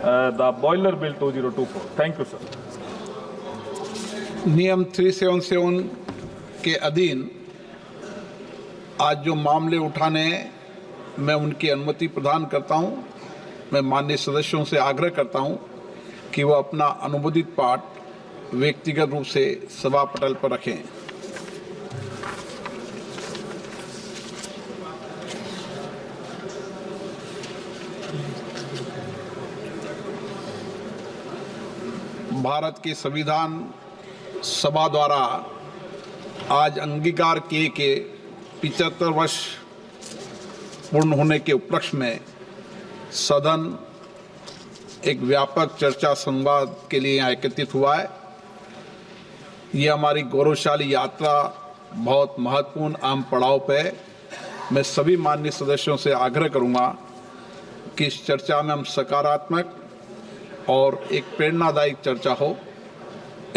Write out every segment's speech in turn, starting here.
the boiler bill 2024. Thank you, sir. नियम 377 के अधीन आज जो मामले उठाने हैं, मैं उनकी अनुमति प्रदान करता हूं। मैं माननीय सदस्यों से आग्रह करता हूं कि वह अपना अनुमोदित पाठ व्यक्तिगत रूप से सभा पटल पर रखें। भारत के संविधान सभा द्वारा आज अंगीकार किए के 75 वर्ष पूर्ण होने के उपलक्ष्य में सदन एक व्यापक चर्चा संवाद के लिए यहाँ एकत्रित हुआ है। ये हमारी गौरवशाली यात्रा बहुत महत्वपूर्ण अहम पड़ाव पे है। मैं सभी माननीय सदस्यों से आग्रह करूँगा कि इस चर्चा में हम सकारात्मक और एक प्रेरणादायक चर्चा हो,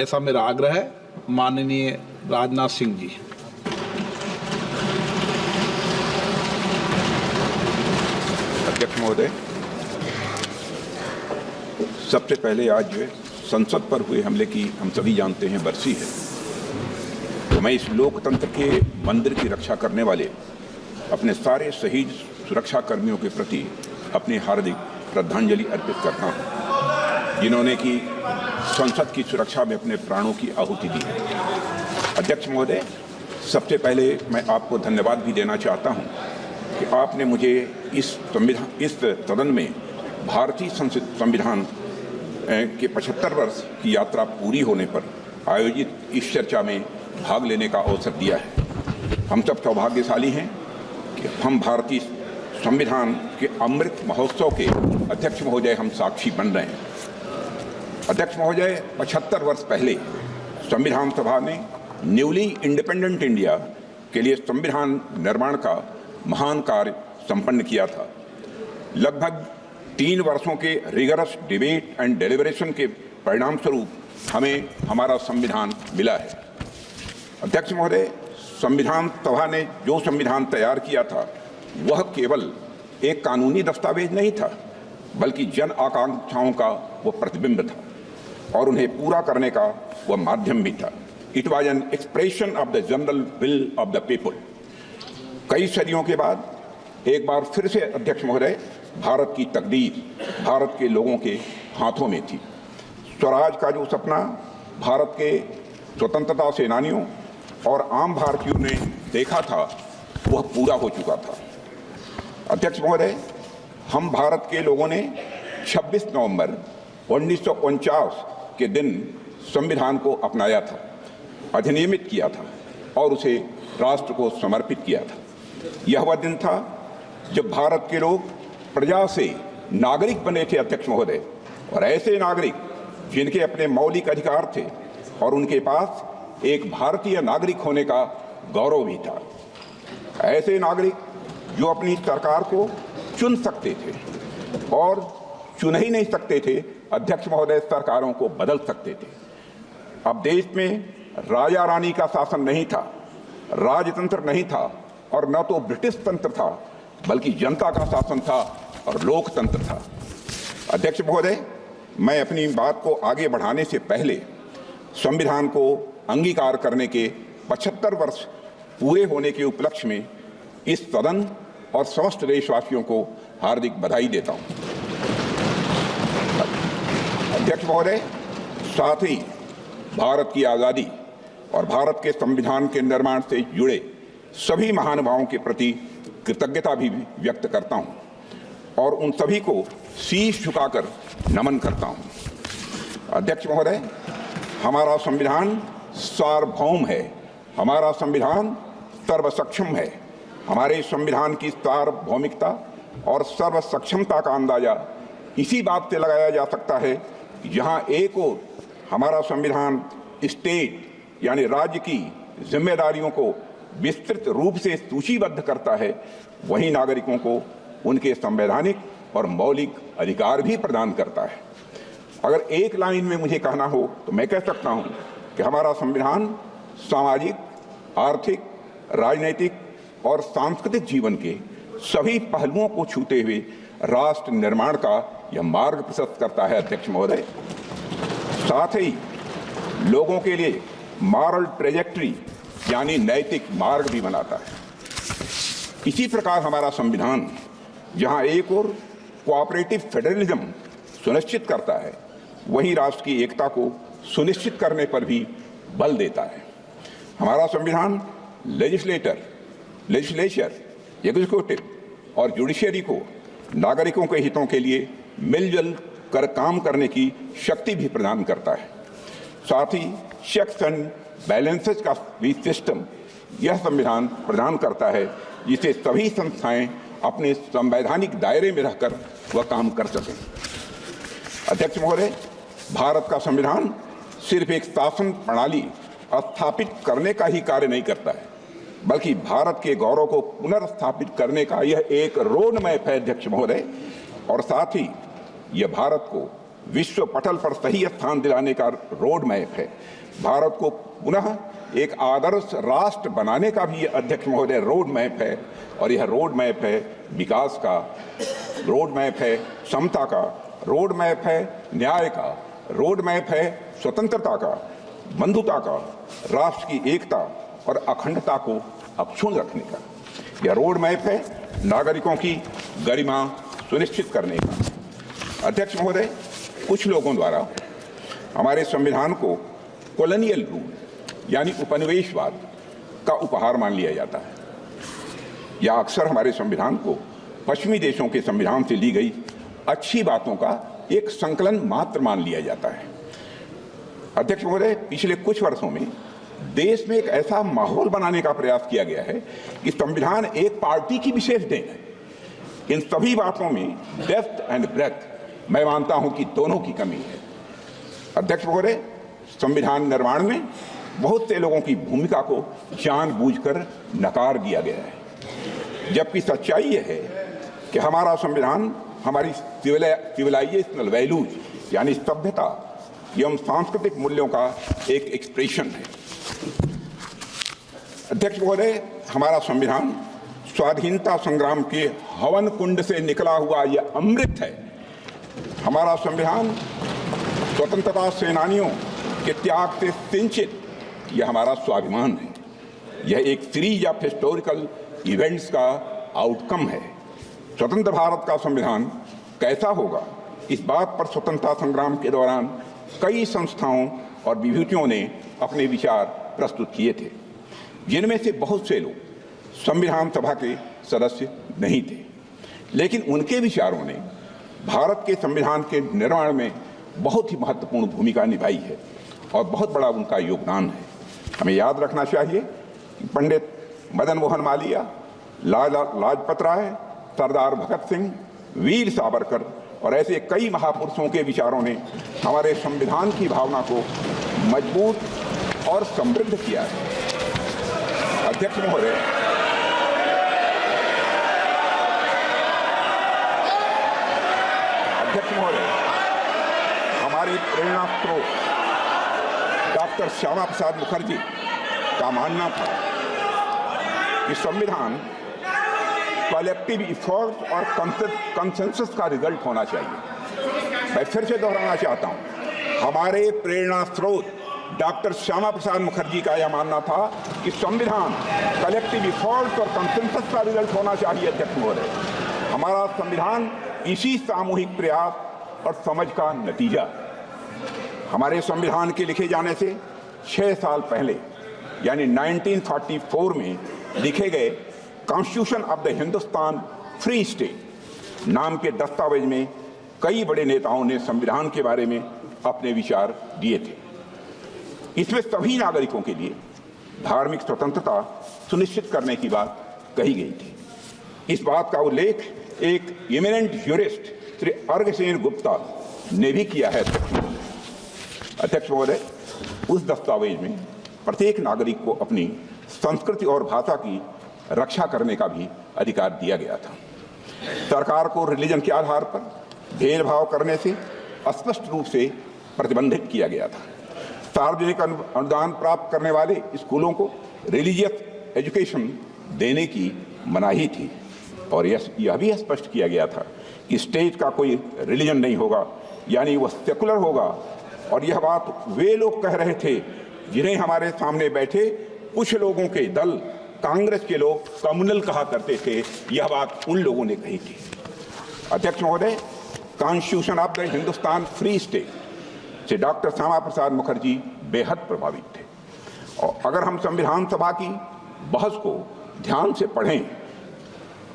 ऐसा मेरा आग्रह है। माननीय राजनाथ सिंह जी। अध्यक्ष महोदय, सबसे पहले आज संसद पर हुए हमले की हम सभी जानते हैं बरसी है, तो मैं इस लोकतंत्र के मंदिर की रक्षा करने वाले अपने सारे शहीद सुरक्षा कर्मियों के प्रति अपनी हार्दिक श्रद्धांजलि अर्पित करता हूं, जिन्होंने की संसद की सुरक्षा में अपने प्राणों की आहुति दी है। अध्यक्ष महोदय, सबसे पहले मैं आपको धन्यवाद भी देना चाहता हूं कि आपने मुझे इस सदन में भारतीय संविधान के 75 वर्ष की यात्रा पूरी होने पर आयोजित इस चर्चा में भाग लेने का अवसर दिया है। हम सब सौभाग्यशाली हैं कि हम भारतीय संविधान के अमृत महोत्सव के अध्यक्ष महोदय हम साक्षी बन रहे हैं। अध्यक्ष महोदय, 75 वर्ष पहले संविधान सभा ने न्यूली इंडिपेंडेंट इंडिया के लिए संविधान निर्माण का महान कार्य संपन्न किया था। लगभग 3 वर्षों के रिगरस डिबेट एंड डेलिब्रेशन के परिणाम स्वरूप हमें हमारा संविधान मिला है। अध्यक्ष महोदय, संविधान सभा ने जो संविधान तैयार किया था वह केवल एक कानूनी दस्तावेज नहीं था, बल्कि जन आकांक्षाओं का वह प्रतिबिंब था और उन्हें पूरा करने का वह माध्यम भी था। It was an expression of the general will of the people. कई सदियों के बाद एक बार फिर से अध्यक्ष महोदय, भारत की तकदीर भारत के लोगों के हाथों में थी। स्वराज का जो सपना भारत के स्वतंत्रता सेनानियों और आम भारतीयों ने देखा था वह पूरा हो चुका था। अध्यक्ष महोदय, हम भारत के लोगों ने 26 नवंबर 1949 के दिन संविधान को अपनाया था, अधिनियमित किया था और उसे राष्ट्र को समर्पित किया था। यह वह दिन था जब भारत के लोग प्रजा से नागरिक बने थे अध्यक्ष महोदय, और ऐसे नागरिक जिनके अपने मौलिक अधिकार थे और उनके पास एक भारतीय नागरिक होने का गौरव भी था। ऐसे नागरिक जो अपनी सरकार को चुन सकते थे और चुन ही नहीं सकते थे अध्यक्ष महोदय, सरकारों को बदल सकते थे। अब देश में राजा रानी का शासन नहीं था, राजतंत्र नहीं था और न तो ब्रिटिश तंत्र था, बल्कि जनता का शासन था और लोकतंत्र था। अध्यक्ष महोदय, मैं अपनी बात को आगे बढ़ाने से पहले संविधान को अंगीकार करने के 75 वर्ष पूरे होने के उपलक्ष्य में इस सदन और समस्त देशवासियों को हार्दिक बधाई देता हूं। अध्यक्ष महोदय, साथ ही भारत की आज़ादी और भारत के संविधान के निर्माण से जुड़े सभी महानुभावों के प्रति कृतज्ञता भी व्यक्त करता हूं और उन सभी को शीश झुकाकर नमन करता हूं। अध्यक्ष महोदय, हमारा संविधान सार्वभौम है, हमारा संविधान सर्वसक्षम है। हमारे संविधान की सार्वभौमिकता और सर्वसक्षमता का अंदाजा इसी बात से लगाया जा सकता है कि जहां एक ओर हमारा संविधान स्टेट यानी राज्य की जिम्मेदारियों को विस्तृत रूप से सूचीबद्ध करता है, वहीं नागरिकों को उनके संवैधानिक और मौलिक अधिकार भी प्रदान करता है। अगर एक लाइन में मुझे कहना हो तो मैं कह सकता हूं कि हमारा संविधान सामाजिक, आर्थिक, राजनीतिक और सांस्कृतिक जीवन के सभी पहलुओं को छूते हुए राष्ट्र निर्माण का यह मार्ग प्रशस्त करता है अध्यक्ष महोदय। साथ ही लोगों के लिए मॉरल ट्रेजेक्ट्री यानी नैतिक मार्ग भी बनाता है। इसी प्रकार हमारा संविधान जहां एक ओर कोऑपरेटिव फेडरलिज्म सुनिश्चित करता है, वहीं राष्ट्र की एकता को सुनिश्चित करने पर भी बल देता है। हमारा संविधान लेजिस्लेचर, एग्जीक्यूटिव और जुडिशरी को नागरिकों के हितों के लिए मिलजुल कर काम करने की शक्ति भी प्रदान करता है। साथ ही चेक्स एंड बैलेंसेस का भी सिस्टम यह संविधान प्रदान करता है, जिससे सभी संस्थाएं अपने संवैधानिक दायरे में रहकर वह काम कर सकें। अध्यक्ष महोदय, भारत का संविधान सिर्फ एक शासन प्रणाली स्थापित करने का ही कार्य नहीं करता है, बल्कि भारत के गौरव को पुनर्स्थापित करने का यह एक रोड मैप है अध्यक्ष महोदय। और साथ ही यह भारत को विश्व पटल पर सही स्थान दिलाने का रोड मैप है। भारत को पुनः एक आदर्श राष्ट्र बनाने का भी यह अध्यक्ष महोदय रोड मैप है। और यह रोड मैप है विकास का, रोड मैप है समता का, रोड मैप है न्याय का, रोड मैप है स्वतंत्रता का, बंधुता का, राष्ट्र की एकता और अखंडता को अक्षुण्ण रखने का। यह रोड मैप है नागरिकों की गरिमा सुनिश्चित करने का। अध्यक्ष महोदय, कुछ लोगों द्वारा हमारे संविधान को कॉलोनियल रूल यानी उपनिवेशवाद का उपहार मान लिया जाता है, या अक्सर हमारे संविधान को पश्चिमी देशों के संविधान से ली गई अच्छी बातों का एक संकलन मात्र मान लिया जाता है। अध्यक्ष महोदय, पिछले कुछ वर्षों में देश में एक ऐसा माहौल बनाने का प्रयास किया गया है कि संविधान एक पार्टी की विशेष देन है। इन सभी बातों में डेप्थ एंड ब्रेथ मैं मानता हूं कि दोनों की कमी है। अध्यक्ष महोदय, संविधान निर्माण में बहुत से लोगों की भूमिका को जानबूझकर नकार दिया गया है, जबकि सच्चाई यह है कि हमारा संविधान हमारी सिविलाइजेशनल वैल्यूज यानी सभ्यता एवं सांस्कृतिक मूल्यों का एक एक्सप्रेशन है। अध्यक्ष महोदय, हमारा संविधान स्वाधीनता संग्राम के हवन कुंड से निकला हुआ यह अमृत है। हमारा संविधान स्वतंत्रता सेनानियों के त्याग से सिंचित यह हमारा स्वाभिमान है। यह एक सीरीज ऑफ हिस्टोरिकल इवेंट्स का आउटकम है। स्वतंत्र भारत का संविधान कैसा होगा, इस बात पर स्वतंत्रता संग्राम के दौरान कई संस्थाओं और विभूतियों ने अपने विचार प्रस्तुत किए थे, जिनमें से बहुत से लोग संविधान सभा के सदस्य नहीं थे, लेकिन उनके विचारों ने भारत के संविधान के निर्माण में बहुत ही महत्वपूर्ण भूमिका निभाई है और बहुत बड़ा उनका योगदान है। हमें याद रखना चाहिए कि पंडित मदन मोहन मालवीय, लाला लाजपत राय, सरदार भगत सिंह, वीर सावरकर और ऐसे कई महापुरुषों के विचारों ने हमारे संविधान की भावना को मजबूत और समृद्ध किया है। अध्यक्ष महोदय, हमारी प्रेरणा स्रोत डॉक्टर श्यामा प्रसाद मुखर्जी का मानना था कि संविधान कलेक्टिव इफोर्ट और कंसेंसस का रिजल्ट होना चाहिए। मैं फिर से दोहराना चाहता हूं, हमारे प्रेरणा स्रोत डॉक्टर श्यामा प्रसाद मुखर्जी का यह मानना था कि संविधान कलेक्टिव इफोर्ट और कंसेंसस का रिजल्ट होना चाहिए। अध्यक्ष महोदय, हमारा संविधान इसी सामूहिक प्रयास और समझ का नतीजा। हमारे संविधान के लिखे जाने से 6 साल पहले यानी 1944 में लिखे गए constitution of the Hindustan free state नाम के दस्तावेज में कई बड़े नेताओं ने संविधान के बारे में अपने विचार दिए थे। इसमें सभी नागरिकों के लिए धार्मिक स्वतंत्रता सुनिश्चित करने की बात कही गई थी। इस बात का उल्लेख एक इमिनेंट ज्यूरिस्ट श्री अर्घसेन गुप्ता ने भी किया है। अध्यक्ष महोदय, उस दस्तावेज में प्रत्येक नागरिक को अपनी संस्कृति और भाषा की रक्षा करने का भी अधिकार दिया गया था। सरकार को रिलीजन के आधार पर भेदभाव करने से स्पष्ट रूप से प्रतिबंधित किया गया था। सार्वजनिक अनुदान प्राप्त करने वाले स्कूलों को रिलीजियस एजुकेशन देने की मनाही थी और यह भी स्पष्ट किया गया था कि कि स्टेट का कोई रिलीजन नहीं होगा, यानी वह सेकुलर होगा। और यह बात वे लोग कह रहे थे जिन्हें हमारे सामने बैठे कुछ लोगों के दल कांग्रेस के लोग कम्युनल कहा करते थे। यह बात उन लोगों ने कही थी। अध्यक्ष महोदय, constitution of the Hindustan free state से डॉक्टर श्यामा प्रसाद मुखर्जी बेहद प्रभावित थे। और अगर हम संविधान सभा की बहस को ध्यान से पढ़ें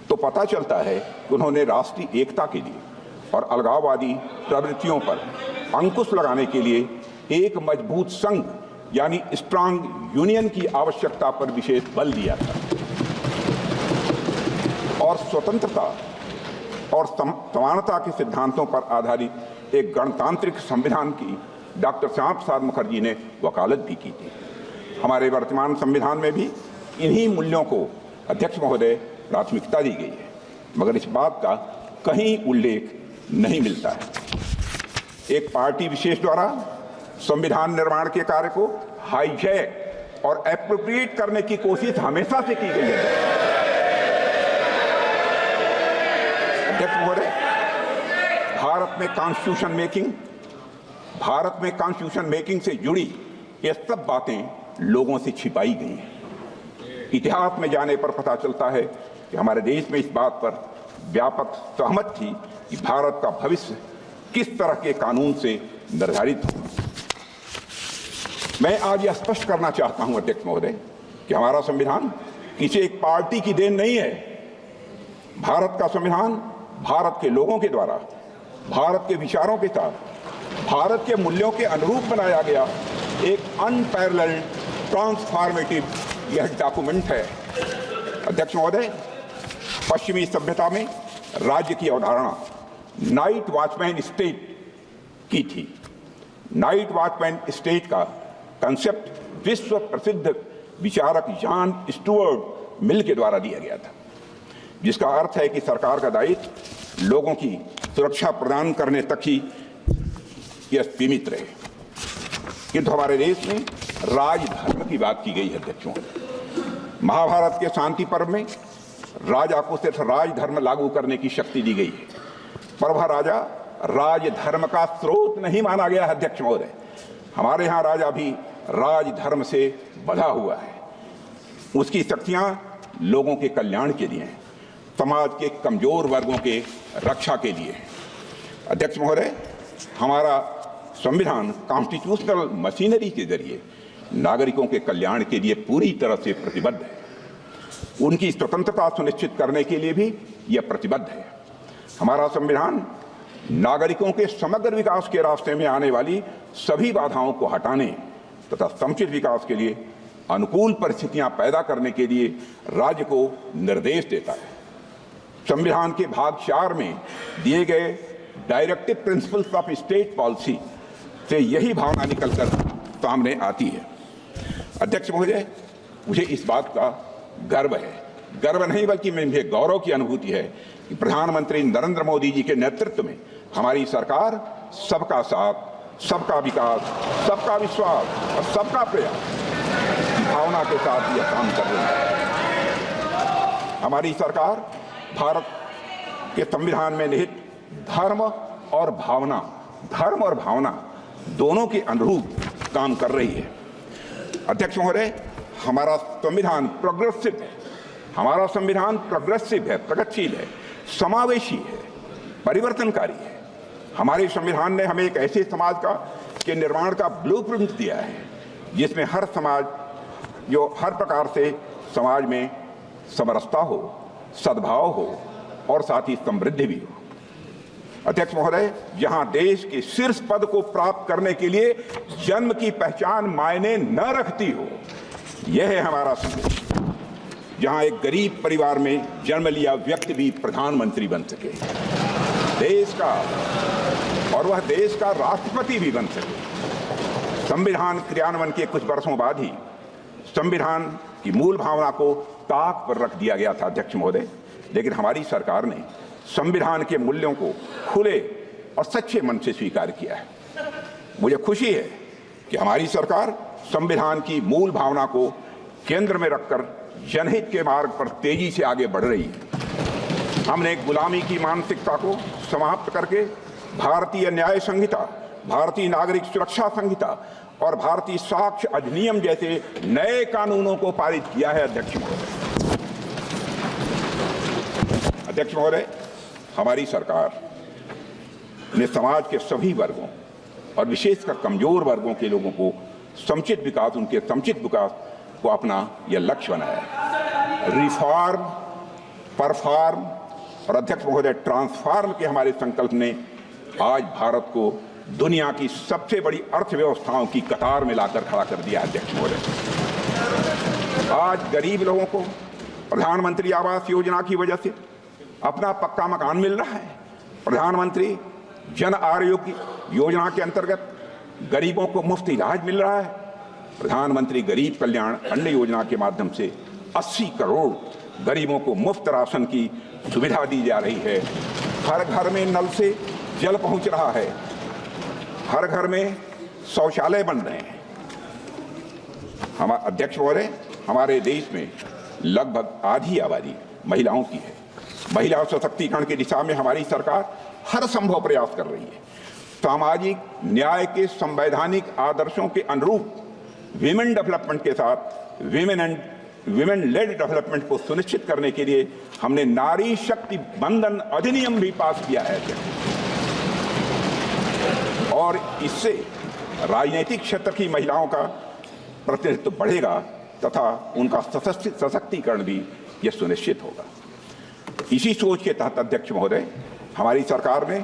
तो पता चलता है कि उन्होंने राष्ट्रीय एकता के लिए और अलगाववादी प्रवृत्तियों पर अंकुश लगाने के लिए एक मजबूत संघ यानी स्ट्रांग यूनियन की आवश्यकता पर विशेष बल दिया था और स्वतंत्रता और समानता के सिद्धांतों पर आधारित एक गणतांत्रिक संविधान की डॉक्टर श्यामा प्रसाद मुखर्जी ने वकालत भी की थी। हमारे वर्तमान संविधान में भी इन्हीं मूल्यों को अध्यक्ष महोदय प्राथमिकता दी गई है, मगर इस बात का कहीं उल्लेख नहीं मिलता है। एक पार्टी विशेष द्वारा संविधान निर्माण के कार्य को हाईजैक और एप्रोप्रिएट करने की कोशिश हमेशा से की गई है। अध्यक्ष महोदय, भारत में कॉन्स्टिट्यूशन मेकिंग से जुड़ी ये सब बातें लोगों से छिपाई गई हैं। इतिहास में जाने पर पता चलता है कि हमारे देश में इस बात पर व्यापक सहमत थी कि भारत का भविष्य किस तरह के कानून से निर्धारित हो। मैं आज यह स्पष्ट करना चाहता हूं अध्यक्ष महोदय कि हमारा संविधान किसी एक पार्टी की देन नहीं है। भारत का संविधान भारत के लोगों के द्वारा भारत के विचारों के साथ भारत के मूल्यों के अनुरूप बनाया गया एक अनपैरेलल्ड ट्रांसफॉर्मेटिव यह डॉक्यूमेंट है। अध्यक्ष महोदय, पश्चिमी सभ्यता में राज्य की अवधारणा नाइट वॉचमैन स्टेट की थी। नाइट वॉचमैन स्टेट का कंसेप्ट विश्व प्रसिद्ध विचारक जॉन स्टुअर्ट मिल के द्वारा दिया गया था, जिसका अर्थ है कि सरकार का दायित्व लोगों की सुरक्षा प्रदान करने तक ही यह सीमित रहे। किंतु हमारे देश में राजधर्म की बात की गई है। अध्यक्षों, महाभारत के शांति पर्व में राजा को सिर्फ राजधर्म लागू करने की शक्ति दी गई है, पर वह राजा राजधर्म का स्रोत नहीं माना गया है। अध्यक्ष महोदय, हमारे यहाँ राजा भी राजधर्म से बंधा हुआ है। उसकी शक्तियां लोगों के कल्याण के लिए हैं, समाज के कमजोर वर्गों के रक्षा के लिए है। अध्यक्ष महोदय, हमारा संविधान कॉन्स्टिट्यूशनल मशीनरी के जरिए नागरिकों के कल्याण के लिए पूरी तरह से प्रतिबद्ध है। उनकी स्वतंत्रता सुनिश्चित करने के लिए भी यह प्रतिबद्ध है। हमारा संविधान नागरिकों के समग्र विकास के रास्ते में आने वाली सभी बाधाओं को हटाने तथा समुचित विकास के लिए अनुकूल परिस्थितियां पैदा करने के लिए राज्य को निर्देश देता है। संविधान के भाग 4 में दिए गए directive principles of state policy से यही भावना निकलकर सामने आती है। अध्यक्ष महोदय, मुझे इस बात का गर्व है, गर्व नहीं बल्कि मुझे गौरव की अनुभूति है कि प्रधानमंत्री नरेंद्र मोदी जी के नेतृत्व में हमारी सरकार सबका साथ, सबका विकास, सबका विश्वास और सबका प्रयास की भावना के साथ यह काम कर रही है। हमारी सरकार भारत के संविधान में निहित धर्म और भावना दोनों के अनुरूप काम कर रही है। अध्यक्ष महोदय, हमारा संविधान प्रोग्रेसिव है। हमारा संविधान प्रोग्रेसिव है, प्रगतिशील है, समावेशी है, परिवर्तनकारी है। हमारे संविधान ने हमें एक ऐसे समाज के निर्माण का ब्लूप्रिंट दिया है जिसमें हर समाज जो हर प्रकार से समाज में समरसता हो, सद्भाव हो और साथ ही समृद्धि भी हो। अध्यक्ष महोदय, जहां देश के शीर्ष पद को प्राप्त करने के लिए जन्म की पहचान मायने न रखती हो, यह है हमारा संविधान। जहां एक गरीब परिवार में जन्म लिया व्यक्ति भी प्रधानमंत्री बन सके, देश का और वह देश का राष्ट्रपति भी बन सके। संविधान क्रियान्वयन के कुछ वर्षों बाद ही संविधान की मूल भावना को ताक पर रख दिया गया था। अध्यक्ष महोदय, लेकिन हमारी सरकार ने संविधान के मूल्यों को खुले और सच्चे मन से स्वीकार किया है। मुझे खुशी है कि हमारी सरकार संविधान की मूल भावना को केंद्र में रखकर जनहित के मार्ग पर तेजी से आगे बढ़ रही है। हमने गुलामी की मानसिकता को समाप्त करके भारतीय न्याय संहिता, भारतीय नागरिक सुरक्षा संहिता और भारतीय साक्ष्य अधिनियम जैसे नए कानूनों को पारित किया है। अध्यक्ष महोदय, हमारी सरकार ने समाज के सभी वर्गों और विशेषकर कमजोर वर्गों के लोगों को समुचित विकास, उनके समुचित विकास को अपना यह लक्ष्य बनाया है। रिफॉर्म, परफॉर्म और अध्यक्ष महोदय ट्रांसफॉर्म के हमारे संकल्प ने आज भारत को दुनिया की सबसे बड़ी अर्थव्यवस्थाओं की कतार में लाकर खड़ा कर दिया है। अध्यक्ष महोदय, आज गरीब लोगों को प्रधानमंत्री आवास योजना की वजह से अपना पक्का मकान मिल रहा है। प्रधानमंत्री जन आरोग्य योजना के अंतर्गत गरीबों को मुफ्त इलाज मिल रहा है। प्रधानमंत्री गरीब कल्याण अन्न योजना के माध्यम से 80 करोड़ गरीबों को मुफ्त राशन की सुविधा दी जा रही है। हर घर में नल से जल पहुंच रहा है। हर घर में शौचालय बन रहे हैं। अध्यक्ष महोदय, हमारे देश में लगभग आधी आबादी महिलाओं की है। महिला सशक्तिकरण की दिशा में हमारी सरकार हर संभव प्रयास कर रही है। सामाजिक न्याय के संवैधानिक आदर्शों के अनुरूप विमेन डेवलपमेंट के साथ विमेन लेड डेवलपमेंट को सुनिश्चित करने के लिए हमने नारी शक्ति बंधन अधिनियम भी पास किया है और इससे राजनीतिक क्षेत्र की महिलाओं का प्रतिनिधित्व बढ़ेगा तथा उनका सशक्तिकरण भी यह सुनिश्चित होगा। इसी सोच के तहत अध्यक्ष महोदय, हमारी सरकार ने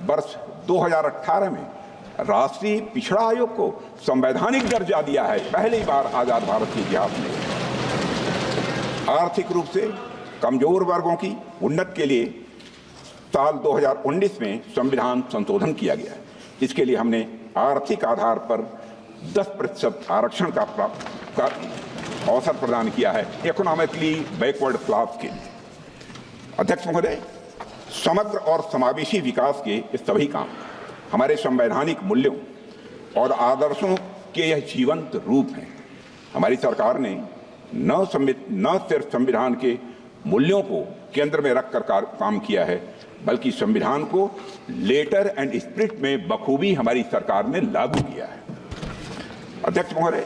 वर्ष 2018 में राष्ट्रीय पिछड़ा आयोग को संवैधानिक दर्जा दिया है। पहली बार आजाद भारत के इतिहास में आर्थिक रूप से कमजोर वर्गों की उन्नति के लिए साल 2019 में संविधान संशोधन किया गया है। इसके लिए हमने आर्थिक आधार पर 10% आरक्षण का अवसर प्रदान किया है इकोनॉमिकली बैकवर्ड क्लास के लिए। अध्यक्ष महोदय, समग्र और समावेशी विकास के ये सभी काम हमारे संवैधानिक मूल्यों और आदर्शों के यह जीवंत रूप हैं। हमारी सरकार ने न सिर्फ संविधान के मूल्यों को केंद्र में रखकर काम किया है, बल्कि संविधान को लेटर एंड स्पिरिट में बखूबी हमारी सरकार ने लागू किया है। अध्यक्ष महोदय,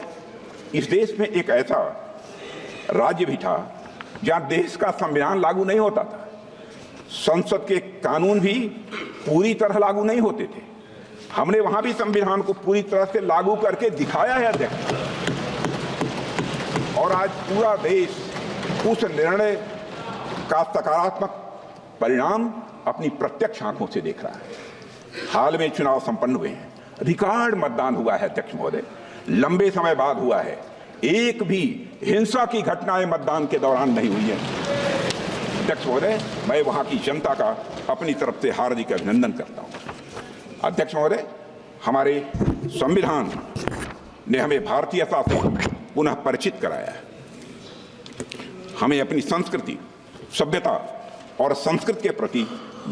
इस देश में एक ऐसा राज्य भी था जहां देश का संविधान लागू नहीं होता था। संसद के कानून भी पूरी तरह लागू नहीं होते थे। हमने वहां भी संविधान को पूरी तरह से लागू करके दिखाया है अध्यक्ष, और आज पूरा देश उस निर्णय का सकारात्मक परिणाम अपनी प्रत्यक्ष आंखों से देख रहा है। हाल में चुनाव संपन्न हुए हैं, रिकॉर्ड मतदान हुआ है अध्यक्ष महोदय, लंबे समय बाद हुआ है। एक भी हिंसा की घटनाएं मतदान के दौरान नहीं हुई है। अध्यक्ष महोदय, मैं वहां की जनता का अपनी तरफ से हार्दिक अभिनंदन करता हूं। अध्यक्ष महोदय, हमारे संविधान ने हमें भारतीयता से पुनः परिचित कराया है। हमें अपनी संस्कृति, सभ्यता और संस्कृति के प्रति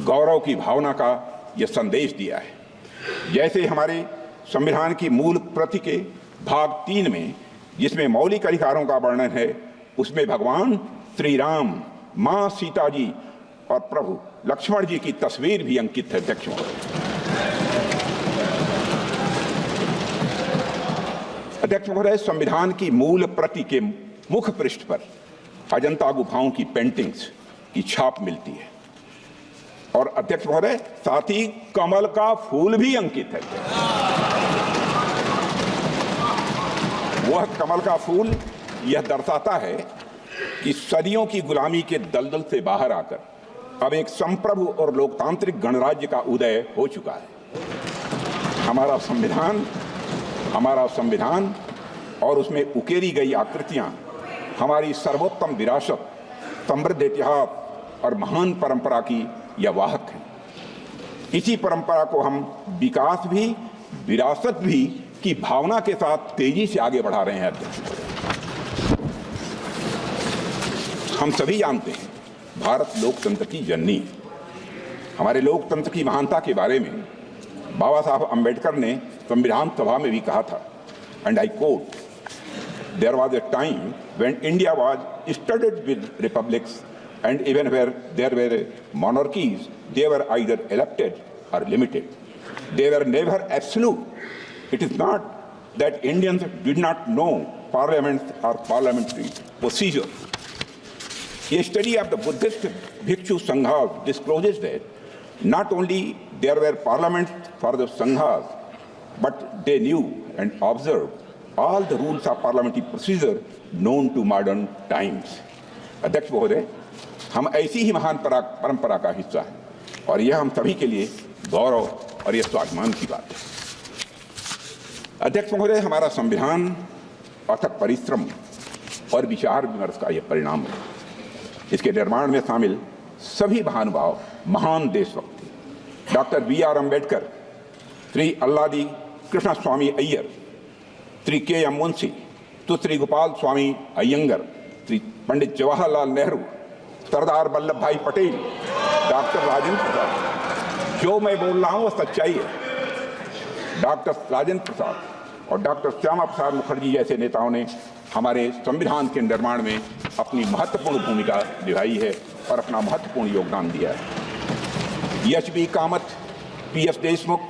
गौरव की भावना का यह संदेश दिया है। जैसे हमारे संविधान की मूल प्रति के भाग 3 में, जिसमें मौलिक अधिकारों का वर्णन है, उसमें भगवान श्री राम, मां सीता जी और प्रभु लक्ष्मण जी की तस्वीर भी अंकित है। अध्यक्ष महोदय, संविधान की मूल प्रति के मुख पृष्ठ पर अजंता गुफाओं की पेंटिंग्स की छाप मिलती है और अध्यक्ष महोदय, साथ ही कमल का फूल भी अंकित है। वह कमल का फूल यह दर्शाता है कि सदियों की गुलामी के दलदल से बाहर आकर अब एक संप्रभु और लोकतांत्रिक गणराज्य का उदय हो चुका है। हमारा संविधान और उसमें उकेरी गई आकृतियां हमारी सर्वोत्तम विरासत, समृद्ध इतिहास और महान परंपरा की यह वाहक है। इसी परंपरा को हम विकास भी, विरासत भी की भावना के साथ तेजी से आगे बढ़ा रहे हैं। हम सभी जानते हैं भारत लोकतंत्र की जननी है। हमारे लोकतंत्र की महानता के बारे में बाबा साहब अंबेडकर ने संविधान सभा में भी कहा था, and I quote, there was a time when India was studded with republics and even where there were monarchies, they were either elected or limited. They were never absolute. It is not that Indians did not know parliaments or parliamentary procedure. A study of the Buddhist Bhikshu Sanghas discloses that not only there were parliaments for the Sanghas, but they knew and observed all the rules of parliamentary procedure known to modern times. अध्यक्ष महोदय, हम ऐसी ही महान परंपरा का हिस्सा हैं और यह हम सभी के लिए गौरव और यह स्वाभिमान की बात है। अध्यक्ष महोदय, हमारा संविधान अथक परिश्रम और विचार विमर्श का यह परिणाम है। इसके निर्माण में शामिल सभी महानुभाव महान देशभक्त डॉक्टर B.R. अम्बेडकर, श्री अल्लादी कृष्ण स्वामी अय्यर, श्री K.M. मुंशी, सुश्री गोपाल स्वामी अयंगर, श्री पंडित जवाहरलाल नेहरू, सरदार वल्लभ भाई पटेल, डॉक्टर राजेंद्र प्रसाद। जो मैं बोल रहा हूँ वो सच्चाई है। डॉक्टर राजेंद्र प्रसाद और डॉक्टर श्यामा प्रसाद मुखर्जी जैसे नेताओं ने हमारे संविधान के निर्माण में अपनी महत्वपूर्ण भूमिका निभाई है और अपना महत्वपूर्ण योगदान दिया है। H.B. Kamat, P.S. Deshmukh,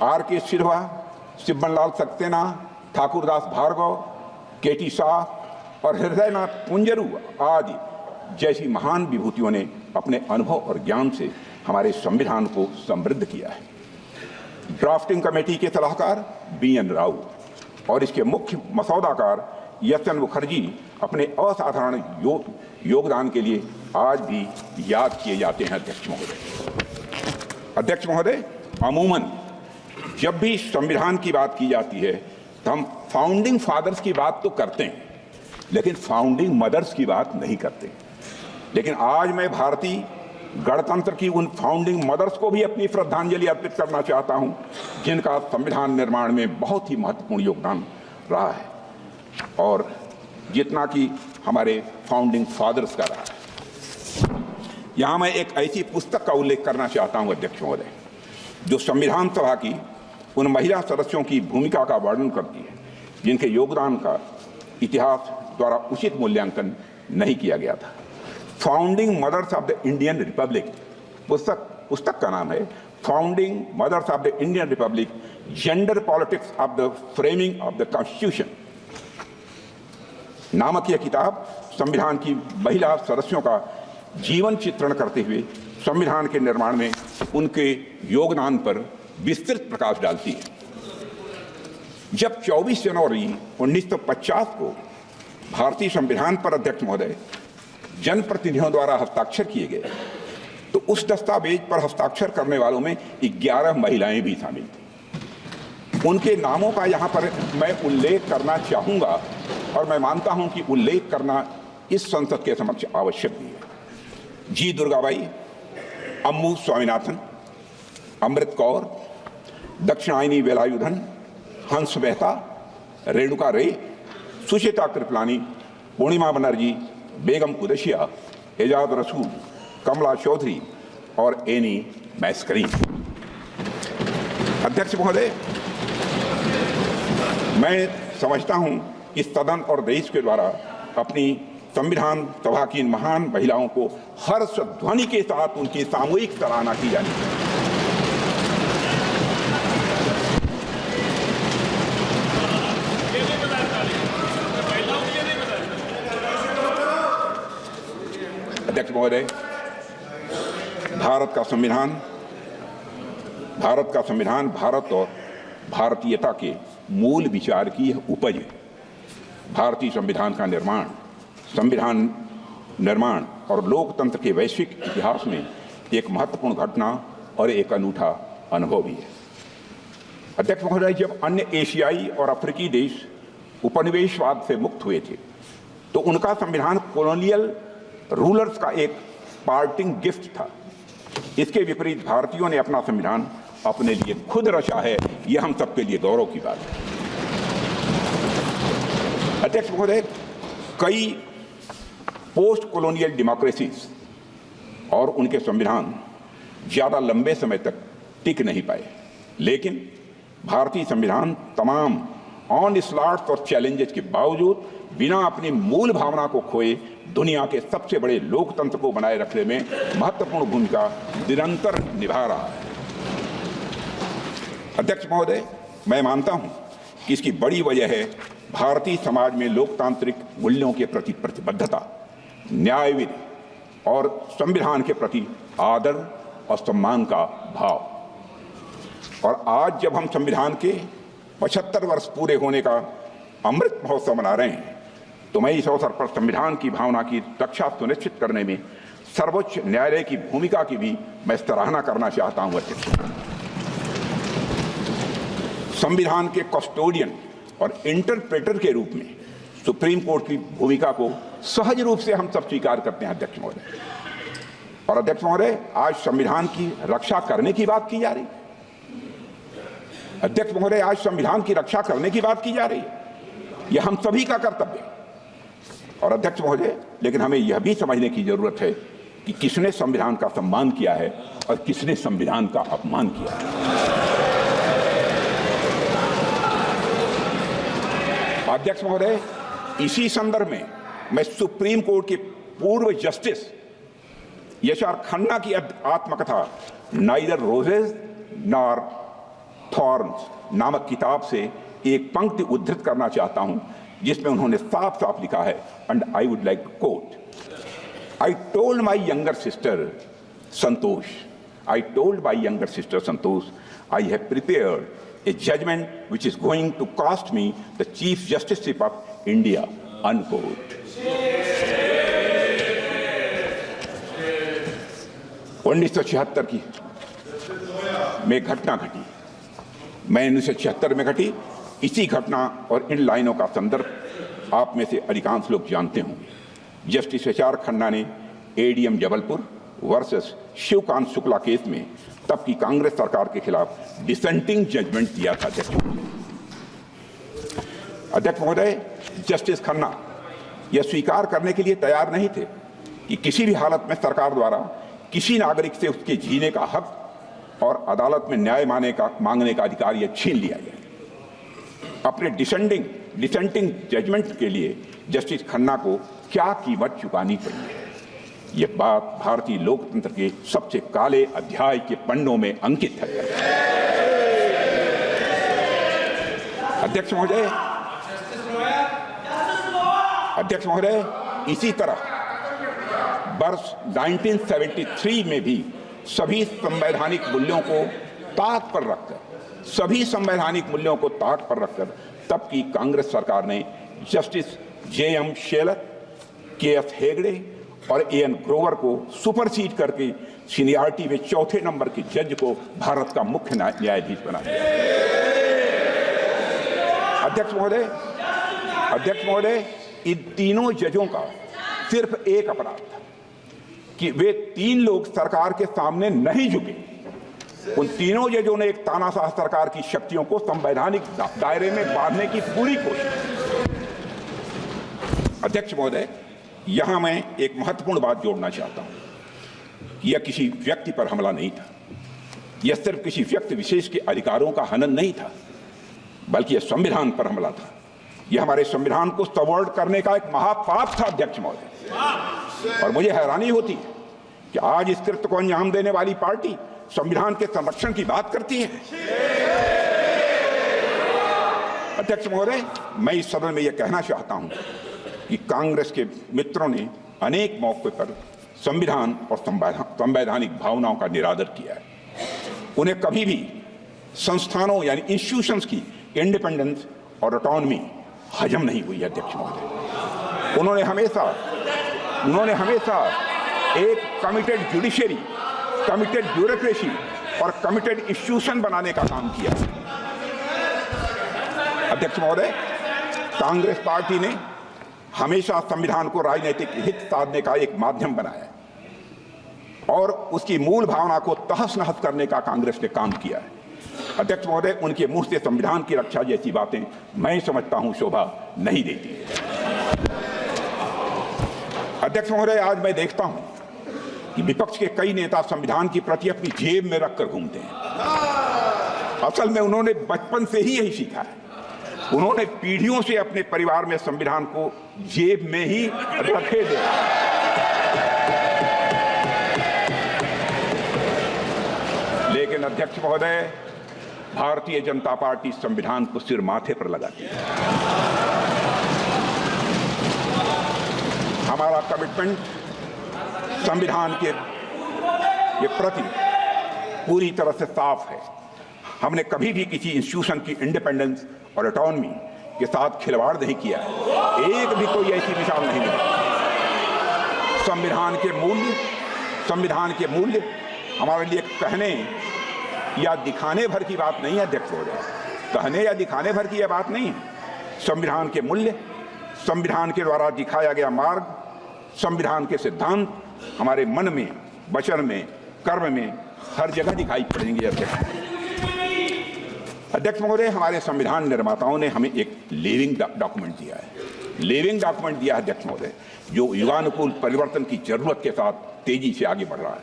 R.K. सिरवा, शिवबनलाल सक्सेना, ठाकुरदास भार्गव, K.T. शाह और हृदयनाथ कुंजरू आदि जैसी महान विभूतियों ने अपने अनुभव और ज्ञान से हमारे संविधान को समृद्ध किया है। ड्राफ्टिंग कमेटी के सलाहकार B.N. राव और इसके मुख्य मसौदाकार S.N. मुखर्जी अपने असाधारण योगदान के लिए आज भी याद किए जाते हैं। अध्यक्ष महोदय, अमूमन जब भी संविधान की बात की जाती है तो हम फाउंडिंग फादर्स की बात तो करते हैं, लेकिन फाउंडिंग मदर्स की बात नहीं करते। लेकिन आज मैं भारतीय गणतंत्र की उन फाउंडिंग मदर्स को भी अपनी श्रद्धांजलि अर्पित करना चाहता हूं, जिनका संविधान निर्माण में बहुत ही महत्वपूर्ण योगदान रहा है और जितना कि हमारे फाउंडिंग फादर्स का रहा है। यहां मैं एक ऐसी पुस्तक का उल्लेख करना चाहता हूं अध्यक्ष महोदय, जो संविधान सभा की उन महिला सदस्यों की भूमिका का वर्णन करती है जिनके योगदान का इतिहास द्वारा उचित मूल्यांकन नहीं किया गया था। Founding mothers of the Indian republic पुस्तक का नाम है founding mothers of the Indian republic, gender politics of the framing of the constitution नामक यह किताब संविधान की महिला सदस्यों का जीवन चित्रण करते हुए संविधान के निर्माण में उनके योगदान पर विस्तृत प्रकाश डालती है। जब 24 जनवरी 1950 को भारतीय संविधान पर अध्यक्ष महोदय जनप्रतिनिधियों द्वारा हस्ताक्षर किए गए, तो उस दस्तावेज पर हस्ताक्षर करने वालों में 11 महिलाएं भी शामिल थीं। उनके नामों का यहाँ पर मैं उल्लेख करना चाहूँगा और मैं मानता हूँ कि उल्लेख करना इस संसद के समक्ष आवश्यक भी है। जी दुर्गाबाई, अम्मू स्वामीनाथन, अमृत कौर, दक्षिणायनी वेलायुधन, हंस मेहता, रेणुका रे, सुचिता कृपलानी, पूर्णिमा बनर्जी, बेगम कुरैशिया, एजाज रसूल, कमला चौधरी और एनी मैस्करीन। अध्यक्ष महोदय, मैं समझता हूं कि सदन और देश के द्वारा अपनी संविधान सभा की इन महान महिलाओं को हर्ष ध्वनि के साथ उनकी सामूहिक सराहना की जानी चाहिए। अध्यक्ष महोदय, भारत का संविधान भारत और भारतीयता के मूल विचार की यह उपज है। भारतीय संविधान निर्माण और लोकतंत्र के वैश्विक इतिहास में एक महत्वपूर्ण घटना और एक अनूठा अनुभव भी है। अध्यक्ष महोदय, जब अन्य एशियाई और अफ्रीकी देश उपनिवेशवाद से मुक्त हुए थे तो उनका संविधान कॉलोनियल रूलर्स का एक पार्टिंग गिफ्ट था। इसके विपरीत भारतीयों ने अपना संविधान अपने लिए खुद रचा है। यह हम सबके लिए गौरव की बात है। अध्यक्ष महोदय, कई पोस्ट कॉलोनियल डेमोक्रेसीज और उनके संविधान ज़्यादा लंबे समय तक टिक नहीं पाए, लेकिन भारतीय संविधान तमाम ऑनस्लॉट्स और चैलेंजेस के बावजूद बिना अपनी मूल भावना को खोए दुनिया के सबसे बड़े लोकतंत्र को बनाए रखने में महत्वपूर्ण भूमिका निरंतर निभा रहा है। अध्यक्ष महोदय, मैं मानता हूं कि इसकी बड़ी वजह है भारतीय समाज में लोकतांत्रिक मूल्यों के प्रति प्रतिबद्धता, न्यायविधि और संविधान के प्रति आदर और सम्मान का भाव। और आज जब हम संविधान के 75 वर्ष पूरे होने का अमृत महोत्सव मना रहे हैं, तो मैं इस अवसर पर संविधान की भावना की रक्षा सुनिश्चित करने में सर्वोच्च न्यायालय की भूमिका की भी मैं सराहना करना चाहता हूं। अध्यक्ष, संविधान के कस्टोडियन और इंटरप्रेटर के रूप में सुप्रीम कोर्ट की भूमिका को सहज रूप से हम सब स्वीकार करते हैं। अध्यक्ष महोदय, और अध्यक्ष महोदय, आज संविधान की रक्षा करने की बात की जा रही है। अध्यक्ष महोदय, आज संविधान की रक्षा करने की बात की जा रही है। यह हम सभी का कर्तव्य है। और अध्यक्ष महोदय, लेकिन हमें यह भी समझने की जरूरत है कि किसने संविधान का सम्मान किया है और किसने संविधान का अपमान किया है। अध्यक्ष महोदय, इसी संदर्भ में मैं सुप्रीम कोर्ट के पूर्व जस्टिस यशआर खन्ना की आत्मकथा नाइदर रोजेस नॉर थॉर्न्स नामक किताब से एक पंक्ति उद्धृत करना चाहता हूं, जिसमें उन्होंने साफ साफ लिखा है, and I would like to quote, I told my younger sister Santosh, I told my younger sister Santosh, I have prepared a judgment which is going to cost me the Chief Justiceship of India, unquote. 1976 की में घटना घटी, मैं 1976 में घटी। इसी घटना और इन लाइनों का संदर्भ आप में से अधिकांश लोग जानते होंगे। जस्टिस यशआर खन्ना ने ADM Jabalpur versus Shivkant Shukla case में तब की कांग्रेस सरकार के खिलाफ डिसेंटिंग जजमेंट दिया था। अध्यक्ष महोदय, जस्टिस खन्ना यह स्वीकार करने के लिए तैयार नहीं थे कि किसी भी हालत में सरकार द्वारा किसी नागरिक से उसके जीने का हक और अदालत में न्याय मांगने का अधिकार यह छीन लिया जाए। अपने डिसेंटिंग जजमेंट के लिए जस्टिस खन्ना को क्या कीमत चुकानी पड़ी, यह बात भारतीय लोकतंत्र के सबसे काले अध्याय के पन्नों में अंकित है। अध्यक्ष महोदय, इसी तरह वर्ष 1973 में भी सभी संवैधानिक मूल्यों को ताक पर रखकर तब की कांग्रेस सरकार ने justice J M Shelat, K S Hegde और एएन ग्रोवर को सुपरसीड करके सीनियरिटी में चौथे नंबर के जज को भारत का मुख्य न्यायाधीश बना दिया। अध्यक्ष महोदय, इन तीनों जजों का सिर्फ एक अपराध था कि वे तीन लोग सरकार के सामने नहीं झुके। उन तीनों जजों ने एक तानाशाह सरकार की शक्तियों को संवैधानिक दायरे में बांधने की पूरी कोशिश। अध्यक्ष महोदय, यहां मैं एक महत्वपूर्ण बात जोड़ना चाहता हूं कि यह किसी व्यक्ति पर हमला नहीं था, यह सिर्फ किसी व्यक्ति विशेष के अधिकारों का हनन नहीं था, बल्कि यह संविधान पर हमला था। यह हमारे संविधान को सबवर्ट करने का एक महापाप था। अध्यक्ष महोदय, और मुझे हैरानी होती है कि आज इस कृत्य को अंजाम देने वाली पार्टी संविधान के संरक्षण की बात करती है। अध्यक्ष महोदय, मैं इस सदन में यह कहना चाहता हूं कि कांग्रेस के मित्रों ने अनेक मौकों पर संविधान और संवैधानिक भावनाओं का निरादर किया है। उन्हें कभी भी संस्थानों यानी इंस्टीट्यूशंस की इंडिपेंडेंस और ऑटोनॉमी हजम नहीं हुई। अध्यक्ष महोदय, उन्होंने हमेशा एक कमिटेड जुडिशरी, कमिटेड ब्यूरोक्रेसी और कमिटेड इंस्टीट्यूशन बनाने का काम किया। अध्यक्ष महोदय, कांग्रेस पार्टी ने हमेशा संविधान को राजनीतिक हित साधने का एक माध्यम बनाया और उसकी मूल भावना को तहस नहस करने का कांग्रेस ने काम किया है। अध्यक्ष महोदय, उनके मुंह से संविधान की रक्षा जैसी बातें मैं समझता हूं शोभा नहीं देती। अध्यक्ष महोदय, आज मैं देखता हूं कि विपक्ष के कई नेता संविधान की प्रति अपनी जेब में रखकर घूमते हैं। असल में उन्होंने बचपन से ही यही सीखा है उन्होंने पीढ़ियों से अपने परिवार में संविधान को जेब में ही रखे थे। लेकिन अध्यक्ष महोदय, भारतीय जनता पार्टी संविधान को सिर माथे पर लगाती है। हमारा कमिटमेंट संविधान के प्रति पूरी तरह से साफ है। हमने कभी भी किसी इंस्टीट्यूशन की इंडिपेंडेंस और ऑटोनॉमी के साथ खिलवाड़ नहीं किया है। एक भी कोई ऐसी मिसाल नहीं मिली। संविधान के मूल्य हमारे लिए कहने या दिखाने भर की बात नहीं है अध्यक्ष महोदय। कहने या दिखाने भर की यह बात नहीं है। संविधान के मूल्य, संविधान के द्वारा दिखाया गया मार्ग, संविधान के सिद्धांत हमारे मन में, वचन में, कर्म में हर जगह दिखाई पड़ेंगे। अध्यक्ष महोदय, हमारे संविधान निर्माताओं ने हमें एक लिविंग डॉक्यूमेंट दिया है। लिविंग डॉक्यूमेंट दिया है अध्यक्ष महोदय, जो युगानुकूल परिवर्तन की जरूरत के साथ तेजी से आगे बढ़ रहा है।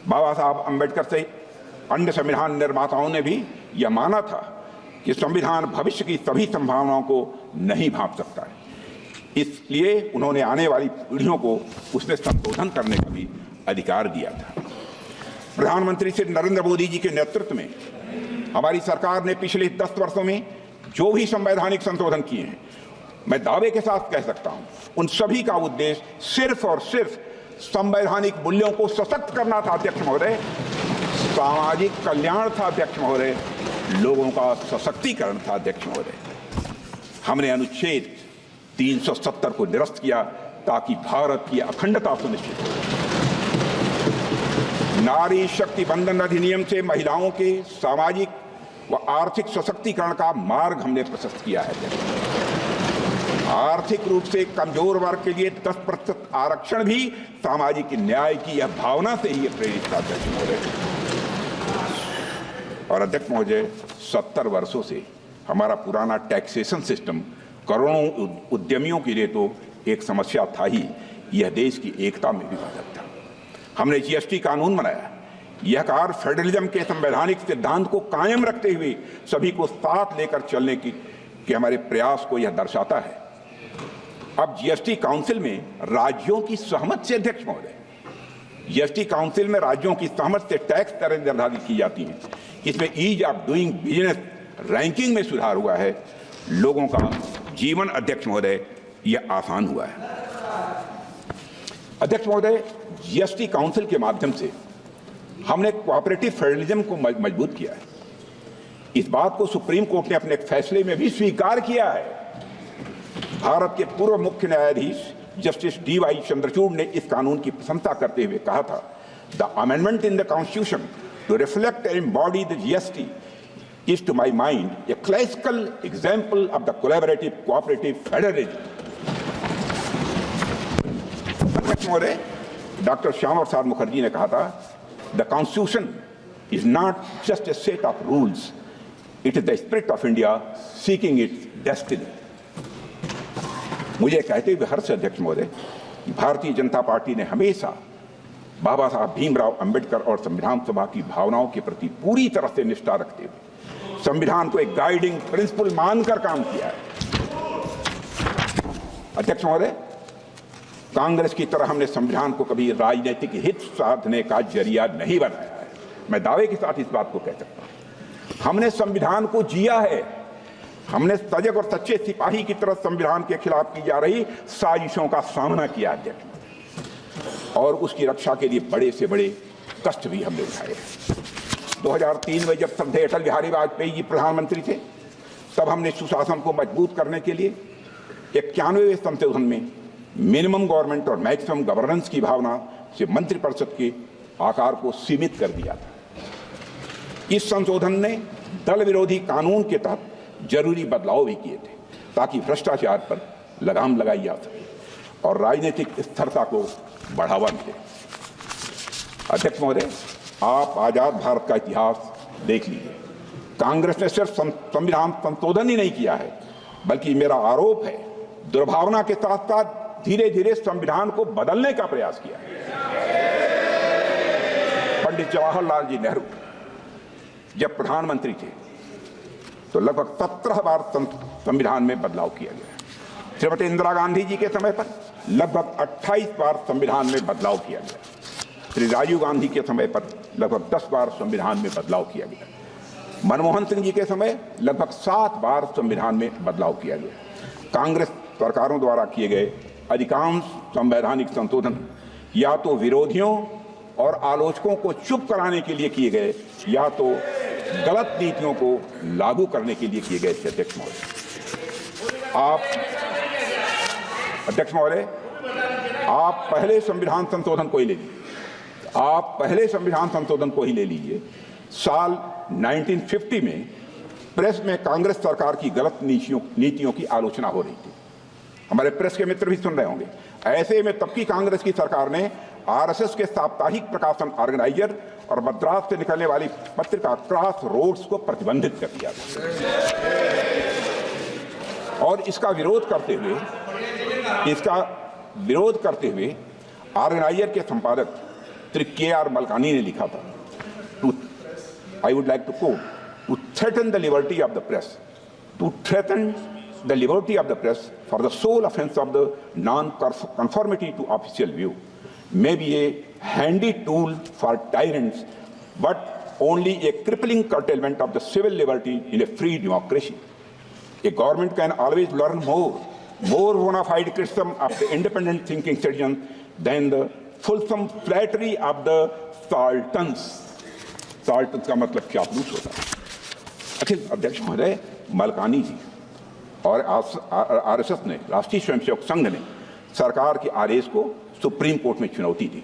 बाबा साहब अम्बेडकर से अन्य संविधान निर्माताओं ने भी यह माना था कि संविधान भविष्य की सभी संभावनाओं को नहीं भांप सकता है। इसलिए उन्होंने आने वाली पीढ़ियों को उसमें संशोधन करने का भी अधिकार दिया था। प्रधानमंत्री श्री नरेंद्र मोदी जी के नेतृत्व में हमारी सरकार ने पिछले 10 वर्षों में जो भी संवैधानिक संशोधन किए हैं, मैं दावे के साथ कह सकता हूं, उन सभी का उद्देश्य सिर्फ और सिर्फ संवैधानिक मूल्यों को सशक्त करना था अध्यक्ष महोदय। सामाजिक कल्याण था अध्यक्ष महोदय, लोगों का सशक्तिकरण था अध्यक्ष महोदय। हमने अनुच्छेद 370 को निरस्त किया ताकि भारत की अखंडता सुनिश्चित हो। नारी शक्ति बंधन अधिनियम से महिलाओं के सामाजिक व आर्थिक सशक्तिकरण का मार्ग हमने प्रशस्त किया है। आर्थिक रूप से कमजोर वर्ग के लिए 10% आरक्षण भी सामाजिक न्याय की यह भावना से ही प्रेरित था अध्यक्ष महोदय। और अध्यक्ष महोदय, 70 वर्षों से हमारा पुराना टैक्सेशन सिस्टम करोड़ों उद्यमियों के लिए तो एक समस्या था ही, यह देश की एकता में भी बाधक था। हमने जीएसटी कानून बनाया। यह कार्य फेडरलिज्म के संवैधानिक सिद्धांत को कायम रखते हुए सभी को साथ लेकर चलने की हमारे प्रयास को यह दर्शाता है। अब जीएसटी काउंसिल में राज्यों की सहमति से अध्यक्ष महोदय, जीएसटी काउंसिल में राज्यों की सहमति से टैक्स दरें निर्धारित की जाती हैं। इसमें ease of doing business ranking में सुधार हुआ है। लोगों का जीवन अध्यक्ष महोदय यह आसान हुआ है। अध्यक्ष महोदय, जीएसटी काउंसिल के माध्यम से हमने कोऑपरेटिव फेडरलिज्म को मजबूत किया है। इस बात को सुप्रीम कोर्ट ने अपने एक फैसले में भी स्वीकार किया है। भारत के पूर्व मुख्य न्यायाधीश जस्टिस डीवाई चंद्रचूड़ ने इस कानून की प्रशंसा करते हुए कहा था, the amendment in the constitution to reflect and embody the GST is to my mind a classical example of the collaborative cooperative federalism. महोदय, डॉक्टर श्यामा प्रसाद मुखर्जी ने कहा था, the constitution is not just a set of rules, it is the spirit of India seeking it's destiny. मुझे कहते हुए हर्ष अध्यक्ष महोदय, Bharatiya Janata party ने हमेशा बाबा साहब भीमराव अंबेडकर और संविधान सभा की भावनाओं के प्रति पूरी तरह से निष्ठा रखते हुए संविधान को एक गाइडिंग प्रिंसिपल मानकर काम किया है। अध्यक्ष महोदय, कांग्रेस की तरह हमने संविधान को कभी राजनीतिक हित साधने का जरिया नहीं बनाया है। मैं दावे के साथ इस बात को कह सकता हूं। हमने संविधान को जिया है। हमने सजग और सच्चे सिपाही की तरह संविधान के खिलाफ की जा रही साजिशों का सामना किया अध्यक्ष, और उसकी रक्षा के लिए बड़े से बड़े कष्ट भी हमने उठाए। 2003 में जब श्रद्धेय अटल बिहारी वाजपेयी जी प्रधानमंत्री थे, तब हमने सुशासन को मजबूत करने के लिए 91वें संशोधन में मिनिमम गवर्नमेंट और मैक्सिमम गवर्नेंस की भावना से मंत्रिपरिषद के आकार को सीमित कर दिया था। इस संशोधन ने दल विरोधी कानून के तहत जरूरी बदलाव भी किए थे ताकि भ्रष्टाचार पर लगाम लगाई जा सके और राजनीतिक स्थिरता को बढ़ावा मिले। अध्यक्ष महोदय, आप आजाद भारत का इतिहास देख लीजिए। कांग्रेस ने सिर्फ संविधान संशोधन ही नहीं किया है, बल्कि मेरा आरोप है दुर्भावना के साथ साथ धीरे धीरे संविधान को बदलने का प्रयास किया। पंडित जवाहरलाल जी नेहरू जब प्रधानमंत्री थे, तो लगभग 17 बार संविधान में बदलाव किया गया। श्रीमती इंदिरा गांधी जी के समय पर लगभग 28 बार संविधान में बदलाव किया गया। श्री राजीव गांधी के समय पर लगभग 10 बार संविधान में बदलाव किया गया। मनमोहन सिंह जी के समय लगभग 7 बार संविधान में बदलाव किया गया। कांग्रेस सरकारों द्वारा किए गए अधिकांश संवैधानिक संशोधन या तो विरोधियों और आलोचकों को चुप कराने के लिए किए गए या तो गलत नीतियों को लागू करने के लिए किए गए। अध्यक्ष महोदय, आप पहले संविधान संशोधन को ही ले लीजिए। आप पहले संविधान संशोधन को ही ले लीजिए। साल 1950 में प्रेस में कांग्रेस सरकार की गलत नीतियों की आलोचना हो रही थी। हमारे प्रेस के मित्र भी सुन रहे होंगे। ऐसे में तब की कांग्रेस की सरकार ने आरएसएस के साप्ताहिक प्रकाशन ऑर्गेनाइजर और मद्रास से निकलने वाली पत्रिका क्रॉस रोड्स को प्रतिबंधित कर दिया था। और इसका विरोध करते हुए ऑर्गेनाइजर के संपादक श्री के.आर. मलकानी ने लिखा था, I would like to quote, to threaten the liberty of the press, for the sole offense of the non-conformity to official view may be a handy tool for tyrants, but only a crippling curtailment of the civil liberty in a free democracy. A government can always learn more bona fide criticism of the independent thinking citizens than the fulsome flattery of the sultans. sultans का मतलब चापलूस होता है। अखिल अध्यक्ष महोदय, मलकानी जी और RSS ने, राष्ट्रीय स्वयंसेवक संघ ने सरकार के आदेश को सुप्रीम कोर्ट में चुनौती दी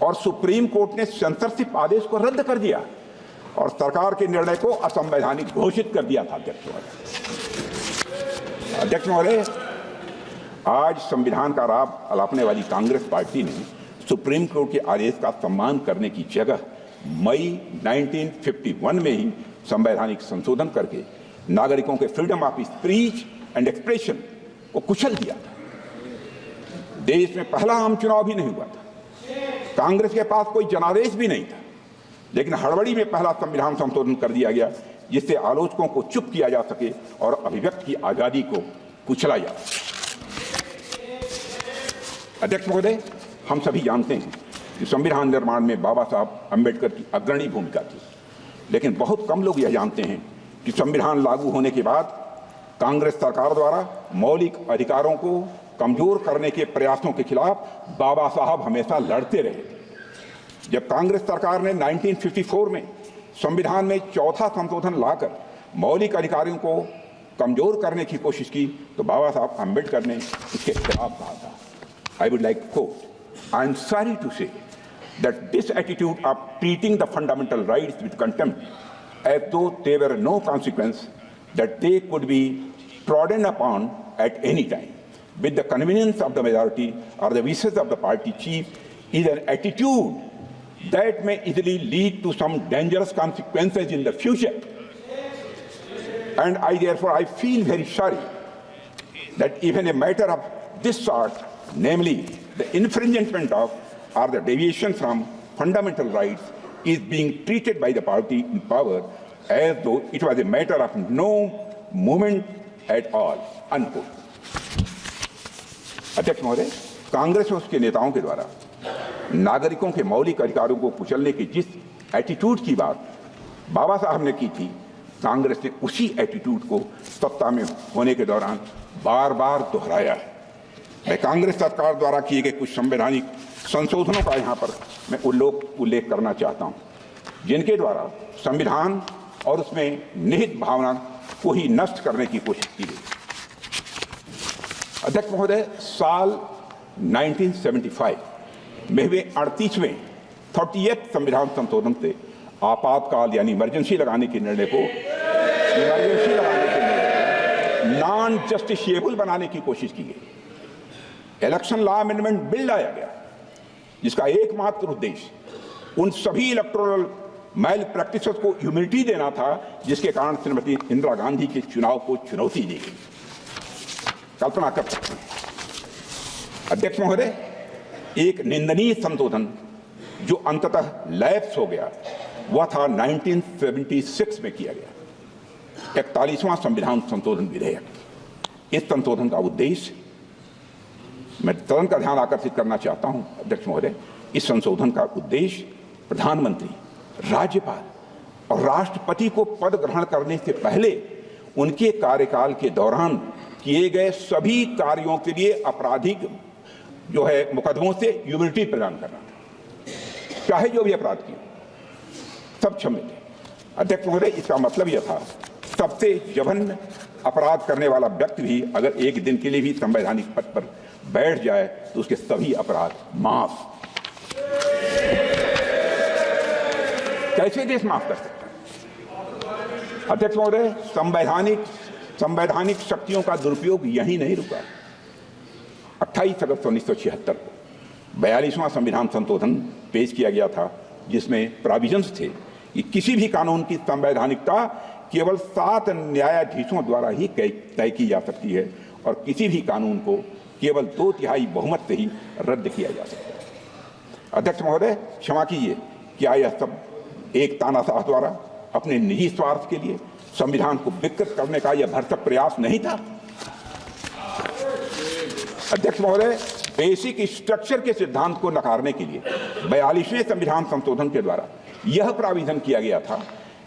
और सुप्रीम कोर्ट ने सेंसरशिप आदेश को रद्द कर दिया और सरकार के निर्णय को असंवैधानिक घोषित कर दिया था। अध्यक्ष महोदय, आज संविधान का लाभ अलापने वाली कांग्रेस पार्टी ने सुप्रीम कोर्ट के आदेश का सम्मान करने की जगह मई 1951 में ही संवैधानिक संशोधन करके नागरिकों के freedom of speech and expression को कुचल दिया था। देश में पहला आम चुनाव भी नहीं हुआ था, कांग्रेस के पास कोई जनादेश भी नहीं था, लेकिन हड़बड़ी में पहला संविधान संशोधन कर दिया गया जिससे आलोचकों को चुप किया जा सके और अभिव्यक्ति की आजादी को कुचला जा सके। अध्यक्ष महोदय, हम सभी जानते हैं कि संविधान निर्माण में बाबा साहब अम्बेडकर की अग्रणी भूमिका थी, लेकिन बहुत कम लोग यह जानते हैं कि संविधान लागू होने के बाद कांग्रेस सरकार द्वारा मौलिक अधिकारों को कमजोर करने के प्रयासों के खिलाफ बाबा साहब हमेशा लड़ते रहे। जब कांग्रेस सरकार ने 1954 में संविधान में चौथा संशोधन लाकर मौलिक अधिकारों को कमजोर करने की कोशिश की तो बाबा साहब अम्बेडकर ने इसके खिलाफ कहा था। I would like to quote, I am sorry to say that this attitude of treating the fundamental rights with contempt as though they were no consequence, that they could be trodden upon at any time with the convenience of the majority or the wishes of the party chief, is an attitude that may easily lead to some dangerous consequences in the future. And I feel very sorry that even a matter of this sort, namely the infringement of or the deviation from fundamental rights, is being treated by the party in power as though it was a matter of no moment at all. Unquote. अध्यक्ष महोदय, कांग्रेस और उसके नेताओं के द्वारा नागरिकों के मौलिक अधिकारों को कुचलने की जिस एटीट्यूड की बात बाबा साहब ने की थी, कांग्रेस ने उसी एटीट्यूड को सत्ता में होने के दौरान बार बार दोहराया है। मैं कांग्रेस सरकार द्वारा किए गए कुछ संवैधानिक संशोधनों का यहाँ पर मैं उल्लेख करना चाहता हूँ, जिनके द्वारा संविधान और उसमें निहित भावना को ही नष्ट करने की कोशिश की गई। अध्यक्ष महोदय, साल 1975 में हुए 38वें संविधान संशोधन से आपातकाल यानी इमरजेंसी लगाने के निर्णय को नॉन जस्टिशिएबल बनाने की कोशिश की गई। इलेक्शन लॉ अमेंडमेंट बिल लाया गया जिसका एकमात्र उद्देश्य उन सभी इलेक्टोरल मैल प्रैक्टिसेस को इम्यूनिटी देना था जिसके कारण श्रीमती इंदिरा गांधी के चुनाव को चुनौती दी गई। कल्पना कर सकते हैं अध्यक्ष महोदय, एक निंदनीय संशोधन जो अंततः लैप्स हो गया वह था 1976 में किया गया। 41वां संविधान संशोधन विधेयक। इस संशोधन का उद्देश्य, मैं सदन का ध्यान आकर्षित करना चाहता हूं अध्यक्ष महोदय, इस संशोधन का उद्देश्य प्रधानमंत्री, राज्यपाल और राष्ट्रपति को पद ग्रहण करने से पहले उनके कार्यकाल के दौरान किए गए सभी कार्यों के लिए आपराधिक जो है मुकदमों से इम्यूनिटी प्रदान करना था। चाहे जो भी अपराध किए सब क्षम्य थे। अध्यक्ष महोदय, इसका मतलब यह था सबसे जघन्य अपराध करने वाला व्यक्ति भी अगर एक दिन के लिए भी संवैधानिक पद पर बैठ जाए तो उसके सभी अपराध माफ। कैसे देश माफ कर सकता है? अध्यक्ष महोदय, संवैधानिक शक्तियों का दुरुपयोग यही नहीं रुका। 28 अगस्त 1976 को 42वां संविधान संशोधन पेश किया गया था, जिसमें प्रोविजंस थे कि किसी भी कानून की संवैधानिकता केवल 7 न्यायाधीशों द्वारा ही तय की जा सकती है और किसी भी कानून को केवल 2/3 बहुमत से ही रद्द किया जा सकता है। अध्यक्ष महोदय, क्षमा कीजिए, क्या यह सब एक तानाशाह द्वारा अपने निजी स्वार्थ के लिए संविधान को विकृत करने का यह भरसक प्रयास नहीं था? अध्यक्ष महोदय, बेसिक स्ट्रक्चर के सिद्धांत को नकारने के लिए 42वें संविधान संशोधन के द्वारा यह प्राविधान किया गया था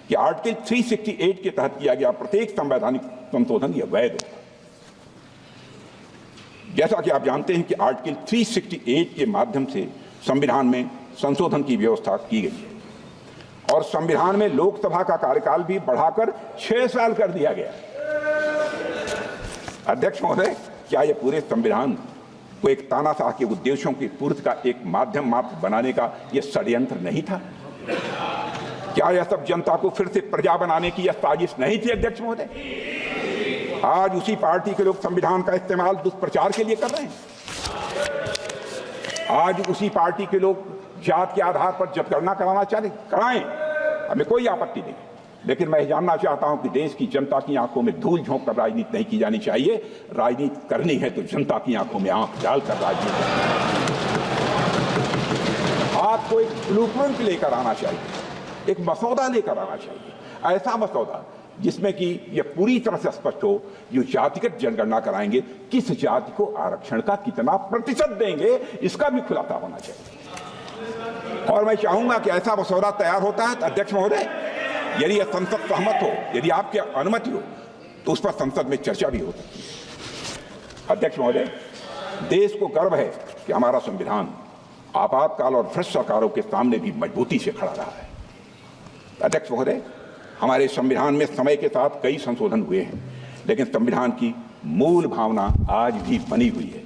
कि आर्टिकल 368 के तहत किया गया प्रत्येक संवैधानिक संशोधन यह वैध होगा। जैसा कि आप जानते हैं कि आर्टिकल 368 के माध्यम से संविधान में संशोधन की व्यवस्था की गई है और संविधान में लोकसभा का कार्यकाल भी बढ़ाकर 6 साल कर दिया गया। अध्यक्ष महोदय, क्या यह पूरे संविधान को एक तानाशाह के उद्देश्यों की पूर्ति का एक माध्यम मात्र बनाने का यह षड्यंत्र नहीं था? क्या यह सब जनता को फिर से प्रजा बनाने की यह साजिश नहीं थी? अध्यक्ष महोदय, आज उसी पार्टी के लोग संविधान का इस्तेमाल दुष्प्रचार के लिए कर रहे हैं। आज उसी पार्टी के लोग जात के आधार पर जनगणना कराना चाहते, कराएं, हमें कोई आपत्ति नहीं, लेकिन मैं जानना चाहता हूं कि देश की जनता की आंखों में धूल झोंक कर राजनीति नहीं की जानी चाहिए। राजनीति करनी है तो जनता की आंखों में आंख डालकर राजनीति आपको एक ब्लूप्रिंट लेकर आना चाहिए, एक मसौदा लेकर आना चाहिए, ऐसा मसौदा जिसमें कि यह पूरी तरह से स्पष्ट हो, जो जातिगत जनगणना कराएंगे किस जाति को आरक्षण का कितना प्रतिशत देंगे, इसका भी खुलासा होना चाहिए। और मैं चाहूंगा कि ऐसा मसौदा तैयार होता है, अध्यक्ष महोदय, यदि यह संसद सहमत हो, यदि आपकी अनुमति हो, तो उस पर संसद में चर्चा भी हो सकती है। अध्यक्ष महोदय, देश को गर्व है कि हमारा संविधान आपातकाल और भ्रष्ट सरकारों के सामने भी मजबूती से खड़ा रहा है। अध्यक्ष महोदय, हमारे संविधान में समय के साथ कई संशोधन हुए हैं, लेकिन संविधान की मूल भावना आज भी बनी हुई है,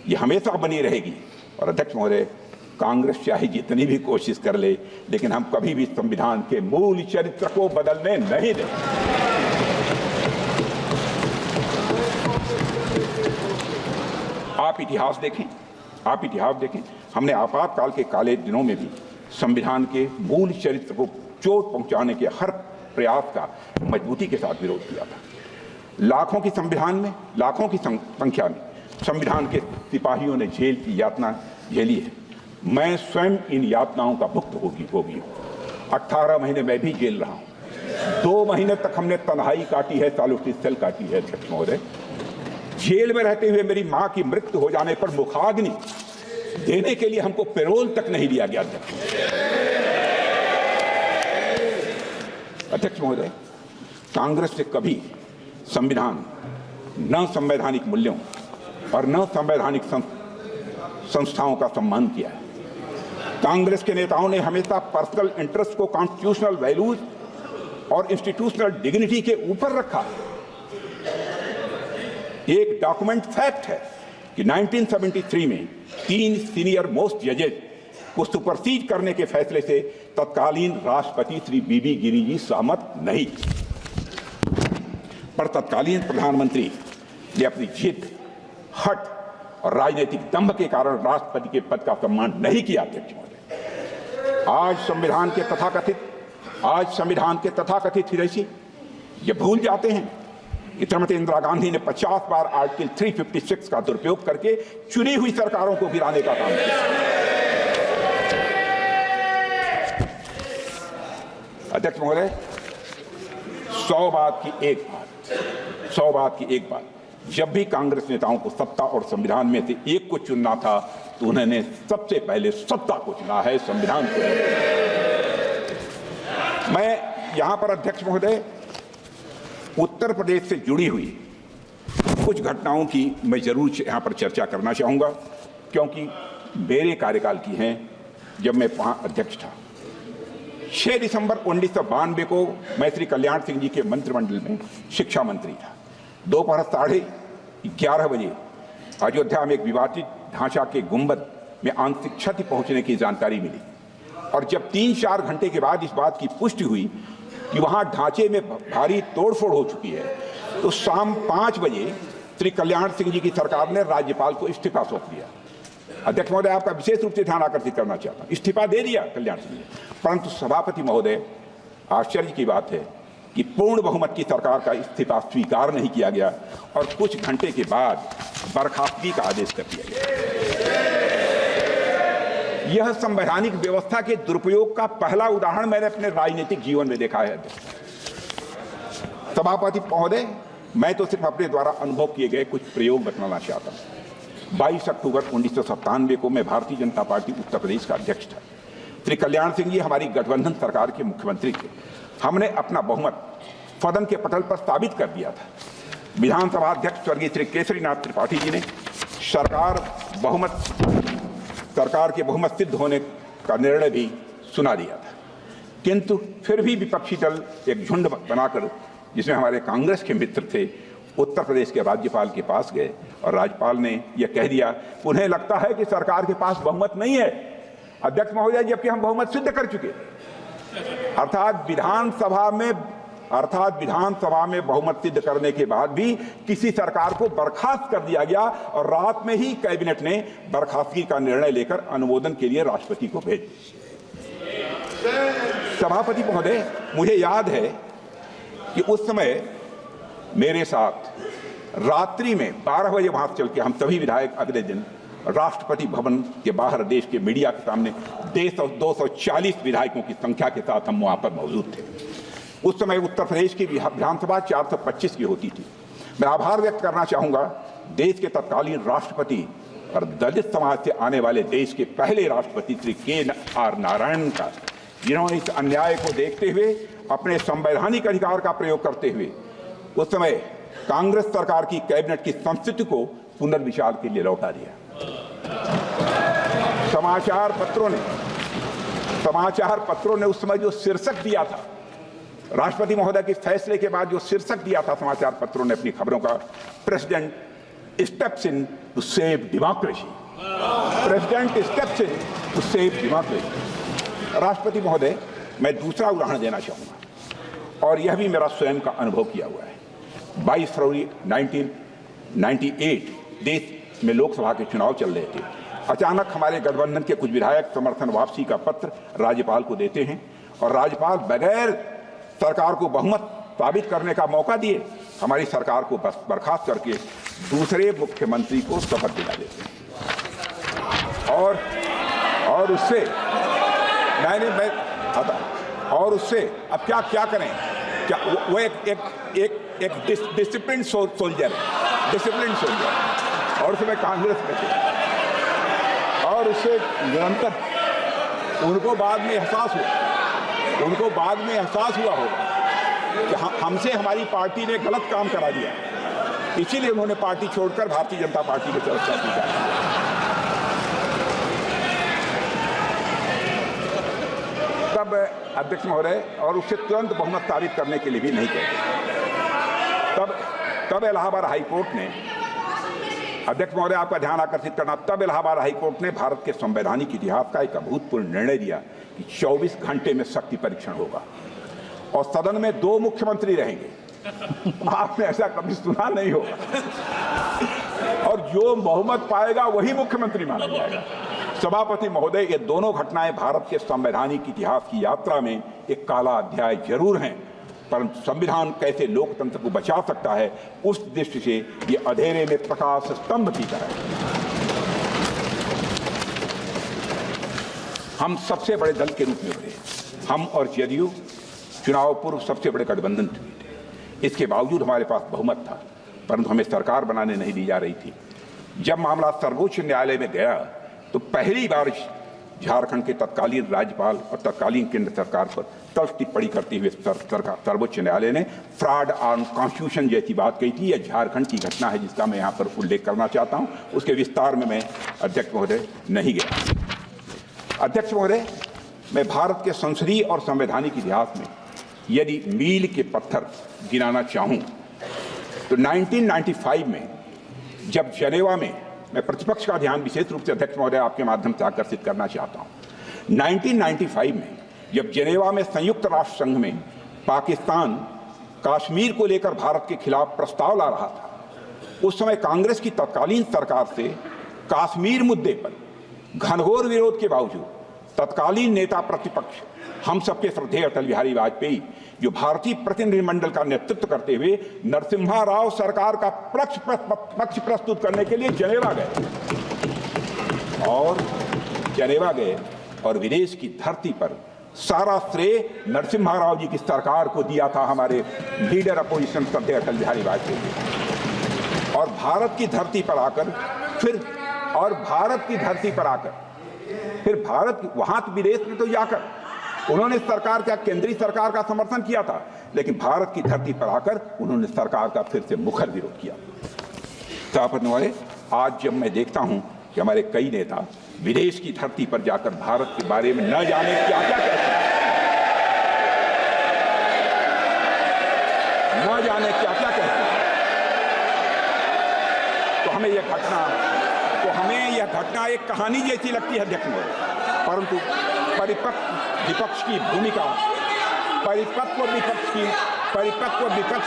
ये हमेशा बनी रहेगी। और अध्यक्ष महोदय, कांग्रेस चाहे जितनी भी कोशिश कर ले, लेकिन हम कभी भी संविधान के मूल चरित्र को बदलने नहीं देंगे। आप इतिहास देखें, हमने आपातकाल के काले दिनों में भी संविधान के मूल चरित्र को चोट पहुंचाने के हर प्रयास का मजबूती के साथ विरोध किया था। लाखों की संख्या में संविधान के सिपाहियों ने जेल की यातना झेली है। मैं स्वयं इन यातनाओं का भुक्त होगी हूँ। 18 महीने मैं भी जेल रहा हूँ। 2 महीने तक हमने तन्हाई काटी है, सॉलिटरी सेल काटी है। अध्यक्ष महोदय, जेल में रहते हुए मेरी मां की मृत्यु हो जाने पर मुखाग्नि देने के लिए हमको पैरोल तक नहीं दिया गया। अध्यक्ष महोदय, कांग्रेस ने कभी संविधान, न संवैधानिक मूल्यों और न संवैधानिक संस्थाओं का सम्मान किया है। कांग्रेस के नेताओं ने हमेशा पर्सनल इंटरेस्ट को कॉन्स्टिट्यूशनल वैल्यूज और इंस्टीट्यूशनल डिग्निटी के ऊपर रखा। एक डॉक्यूमेंट फैक्ट है कि 1973 में 3 सीनियर मोस्ट जजेस को सुपरसीड करने के फैसले से तत्कालीन राष्ट्रपति श्री बीबी गिरी जी सहमत नहीं, पर तत्कालीन प्रधानमंत्री ने अपनी जिद, हट और राजनीतिक दंभ के कारण राष्ट्रपति के पद का सम्मान नहीं किया। अध्यक्ष महोदय, आज संविधान के तथाकथित हितैषी ये भूल जाते हैं कि श्रीमती इंदिरा गांधी ने 50 बार आर्टिकल 356 का दुरुपयोग करके चुनी हुई सरकारों को गिराने का काम किया। अध्यक्ष महोदय, 100 बात की एक बात, जब भी कांग्रेस नेताओं को सत्ता और संविधान में से एक को चुनना था तो उन्होंने सबसे पहले सत्ता को चुना है, संविधान को। मैं यहां पर अध्यक्ष महोदय उत्तर प्रदेश से जुड़ी हुई कुछ घटनाओं की मैं जरूर यहां पर चर्चा करना चाहूंगा, क्योंकि मेरे कार्यकाल की हैं जब मैं वहां अध्यक्ष था। 6 दिसंबर 1992 को मैं श्री कल्याण सिंह जी के मंत्रिमंडल में शिक्षा मंत्री था। दोपहर 11:30 बजे अयोध्या में एक विवादित ढांचा के गुंबद में आंशिक क्षति पहुंचने की जानकारी मिली, और जब 3-4 घंटे के बाद इस बात की पुष्टि हुई कि वहां ढांचे में भारी तोड़फोड़ हो चुकी है, तो शाम 5 बजे श्री कल्याण सिंह जी की सरकार ने राज्यपाल को इस्तीफा सौंप दिया। अध्यक्ष महोदय, आपका विशेष रूप से ध्यान आकर्षित करना चाहता हूं, इस्तीफा दे दिया कल्याण सिंह ने, परंतु सभापति महोदय आश्चर्य की बात है कि पूर्ण बहुमत की सरकार का इस्तीफा स्वीकार नहीं किया गया और कुछ घंटे के बाद बर्खास्तगी का आदेश कर दिया गया। यह संवैधानिक व्यवस्था के दुरुपयोग का पहला उदाहरण मैंने अपने राजनीतिक जीवन में देखा है। सभापति महोदय, मैं तो सिर्फ अपने द्वारा अनुभव किए गए कुछ प्रयोग बतलाना चाहता हूं। 22 अक्टूबर 1997 को मैं भारतीय जनता पार्टी उत्तर प्रदेश का अध्यक्ष था। श्री कल्याण सिंह जी हमारी गठबंधन सरकार के मुख्यमंत्री थे। हमने अपना बहुमत सदन के पटल पर साबित कर दिया था। विधानसभा अध्यक्ष स्वर्गीय श्री केसरीनाथ त्रिपाठी जी ने सरकार के बहुमत सिद्ध होने का निर्णय भी सुना दिया था, किंतु फिर भी विपक्षी दल एक झुंड बनाकर, जिसमें हमारे कांग्रेस के मित्र थे, उत्तर प्रदेश के राज्यपाल के पास गए और राज्यपाल ने यह कह दिया, उन्हें लगता है कि सरकार के पास बहुमत नहीं है अध्यक्ष महोदय, जबकि हम बहुमत सिद्ध कर चुके। अर्थात विधानसभा में बहुमत सिद्ध करने के बाद भी किसी सरकार को बर्खास्त कर दिया गया और रात में ही कैबिनेट ने बर्खास्तगी का निर्णय लेकर अनुमोदन के लिए राष्ट्रपति को भेज दिया। सभापति महोदय, मुझे याद है कि उस समय मेरे साथ रात्रि में 12 बजे वहां चल के हम सभी विधायक अगले दिन राष्ट्रपति भवन के बाहर देश के मीडिया के सामने 240 विधायकों की संख्या के साथ हम वहां पर मौजूद थे। उस समय उत्तर प्रदेश की विधानसभा 425 की होती थी। मैं आभार व्यक्त करना चाहूंगा देश के तत्कालीन राष्ट्रपति और दलित समाज से आने वाले देश के पहले राष्ट्रपति श्री KR नारायणन का, जिन्होंने इस अन्याय को देखते हुए अपने संवैधानिक अधिकार का प्रयोग करते हुए उस समय कांग्रेस सरकार की कैबिनेट की संस्कृति को पुनर्विचार के लिए लौटा दिया। समाचार पत्रों ने उस समय जो शीर्षक दिया था, राष्ट्रपति महोदय के फैसले के बाद जो शीर्षक दिया था समाचार पत्रों ने अपनी खबरों का, president steps in to save democracy, president steps in to save democracy. राष्ट्रपति महोदय, मैं दूसरा उदाहरण देना चाहूंगा और यह भी मेरा स्वयं का अनुभव किया हुआ है। 22 फरवरी 1998 देश में लोकसभा के चुनाव चल रहे थे। अचानक हमारे गठबंधन के कुछ विधायक समर्थन वापसी का पत्र राज्यपाल को देते हैं और राज्यपाल बगैर सरकार को बहुमत साबित करने का मौका दिए हमारी सरकार को बर्खास्त करके दूसरे मुख्यमंत्री को शपथ दिला देते हैं। और उससे अब क्या करें, क्या वो एक डिसिप्लिन सोल्जर और उसमें कांग्रेस में थे और उससे निरंतर उनको बाद में एहसास हुआ होगा कि हमसे हमारी पार्टी ने गलत काम करा दिया, इसीलिए उन्होंने पार्टी छोड़कर भारतीय जनता पार्टी की तरफ से किया। तब अध्यक्ष महोदय, और उससे तुरंत बहुमत साबित करने के लिए भी नहीं कहते। तब इलाहाबाद हाईकोर्ट ने, अध्यक्ष महोदय आपका ध्यान आकर्षित करना, तब इलाहाबाद हाईकोर्ट ने भारत के संवैधानिक इतिहास का एक अभूतपूर्व निर्णय दिया कि 24 घंटे में शक्ति परीक्षण होगा और सदन में 2 मुख्यमंत्री रहेंगे। आपने ऐसा कभी सुना नहीं होगा, और जो बहुमत पाएगा वही मुख्यमंत्री माना जाएगा। सभापति महोदय, ये दोनों घटनाएं भारत के संवैधानिक इतिहास की यात्रा में एक काला अध्याय जरूर हैं, परंतु संविधान कैसे लोकतंत्र को बचा सकता है उस दृष्टि से ये अंधेरे में प्रकाश स्तंभ की तरह है। हम सबसे बड़े दल के रूप में उभरे। हम और जदयू चुनाव पूर्व सबसे बड़े गठबंधन थे। इसके बावजूद हमारे पास बहुमत था, परंतु हमें सरकार बनाने नहीं दी जा रही थी। जब मामला सर्वोच्च न्यायालय में गया तो पहली बार झारखंड के तत्कालीन राज्यपाल और तत्कालीन केंद्र सरकार पर तल्ख टिप्पणी करते हुए सर्वोच्च न्यायालय ने फ्रॉड ऑन कॉन्स्टिट्यूशन जैसी बात कही थी। यह झारखंड की घटना है जिसका मैं यहाँ पर उल्लेख करना चाहता हूँ। उसके विस्तार में मैं अध्यक्ष महोदय नहीं गया। अध्यक्ष महोदय, मैं भारत के संसदीय और संवैधानिक इतिहास में यदि मील के पत्थर गिनाना चाहूँ तो 1995 में जब जनेवा में, मैं प्रतिपक्ष का ध्यान विशेष रूप से अध्यक्ष महोदय आपके माध्यम से आकर्षित करना चाहता हूं। 1995 में जब जनेवा में संयुक्त राष्ट्र संघ में पाकिस्तान कश्मीर को लेकर भारत के खिलाफ प्रस्ताव ला रहा था, उस समय कांग्रेस की तत्कालीन सरकार से कश्मीर मुद्दे पर घनघोर विरोध के बावजूद तत्कालीन नेता प्रतिपक्ष हम सबके श्रद्धेय अटल बिहारी वाजपेयी, जो भारतीय प्रतिनिधिमंडल का नेतृत्व करते हुए नरसिम्हा राव सरकार का पक्ष प्रस्तुत करने के लिए जनेवा गए और विदेश की धरती पर सारा श्रेय नरसिम्हा राव जी की सरकार को दिया था, हमारे लीडर अपोजिशन श्रद्धेय अटल बिहारी वाजपेयी। और भारत की धरती पर आकर फिर भारत वहां विदेश में तो जाकर उन्होंने सरकार का, केंद्रीय सरकार का समर्थन किया था, लेकिन भारत की धरती पर आकर उन्होंने सरकार का फिर से मुखर विरोध किया। सभापति महोदय, आज जब मैं देखता हूं कि हमारे कई नेता विदेश की धरती पर जाकर भारत के बारे में न जाने क्या क्या कहते हैं, तो हमें यह घटना एक कहानी जैसी लगती है अध्यक्ष महोदय। परंतु परिपक्व विपक्ष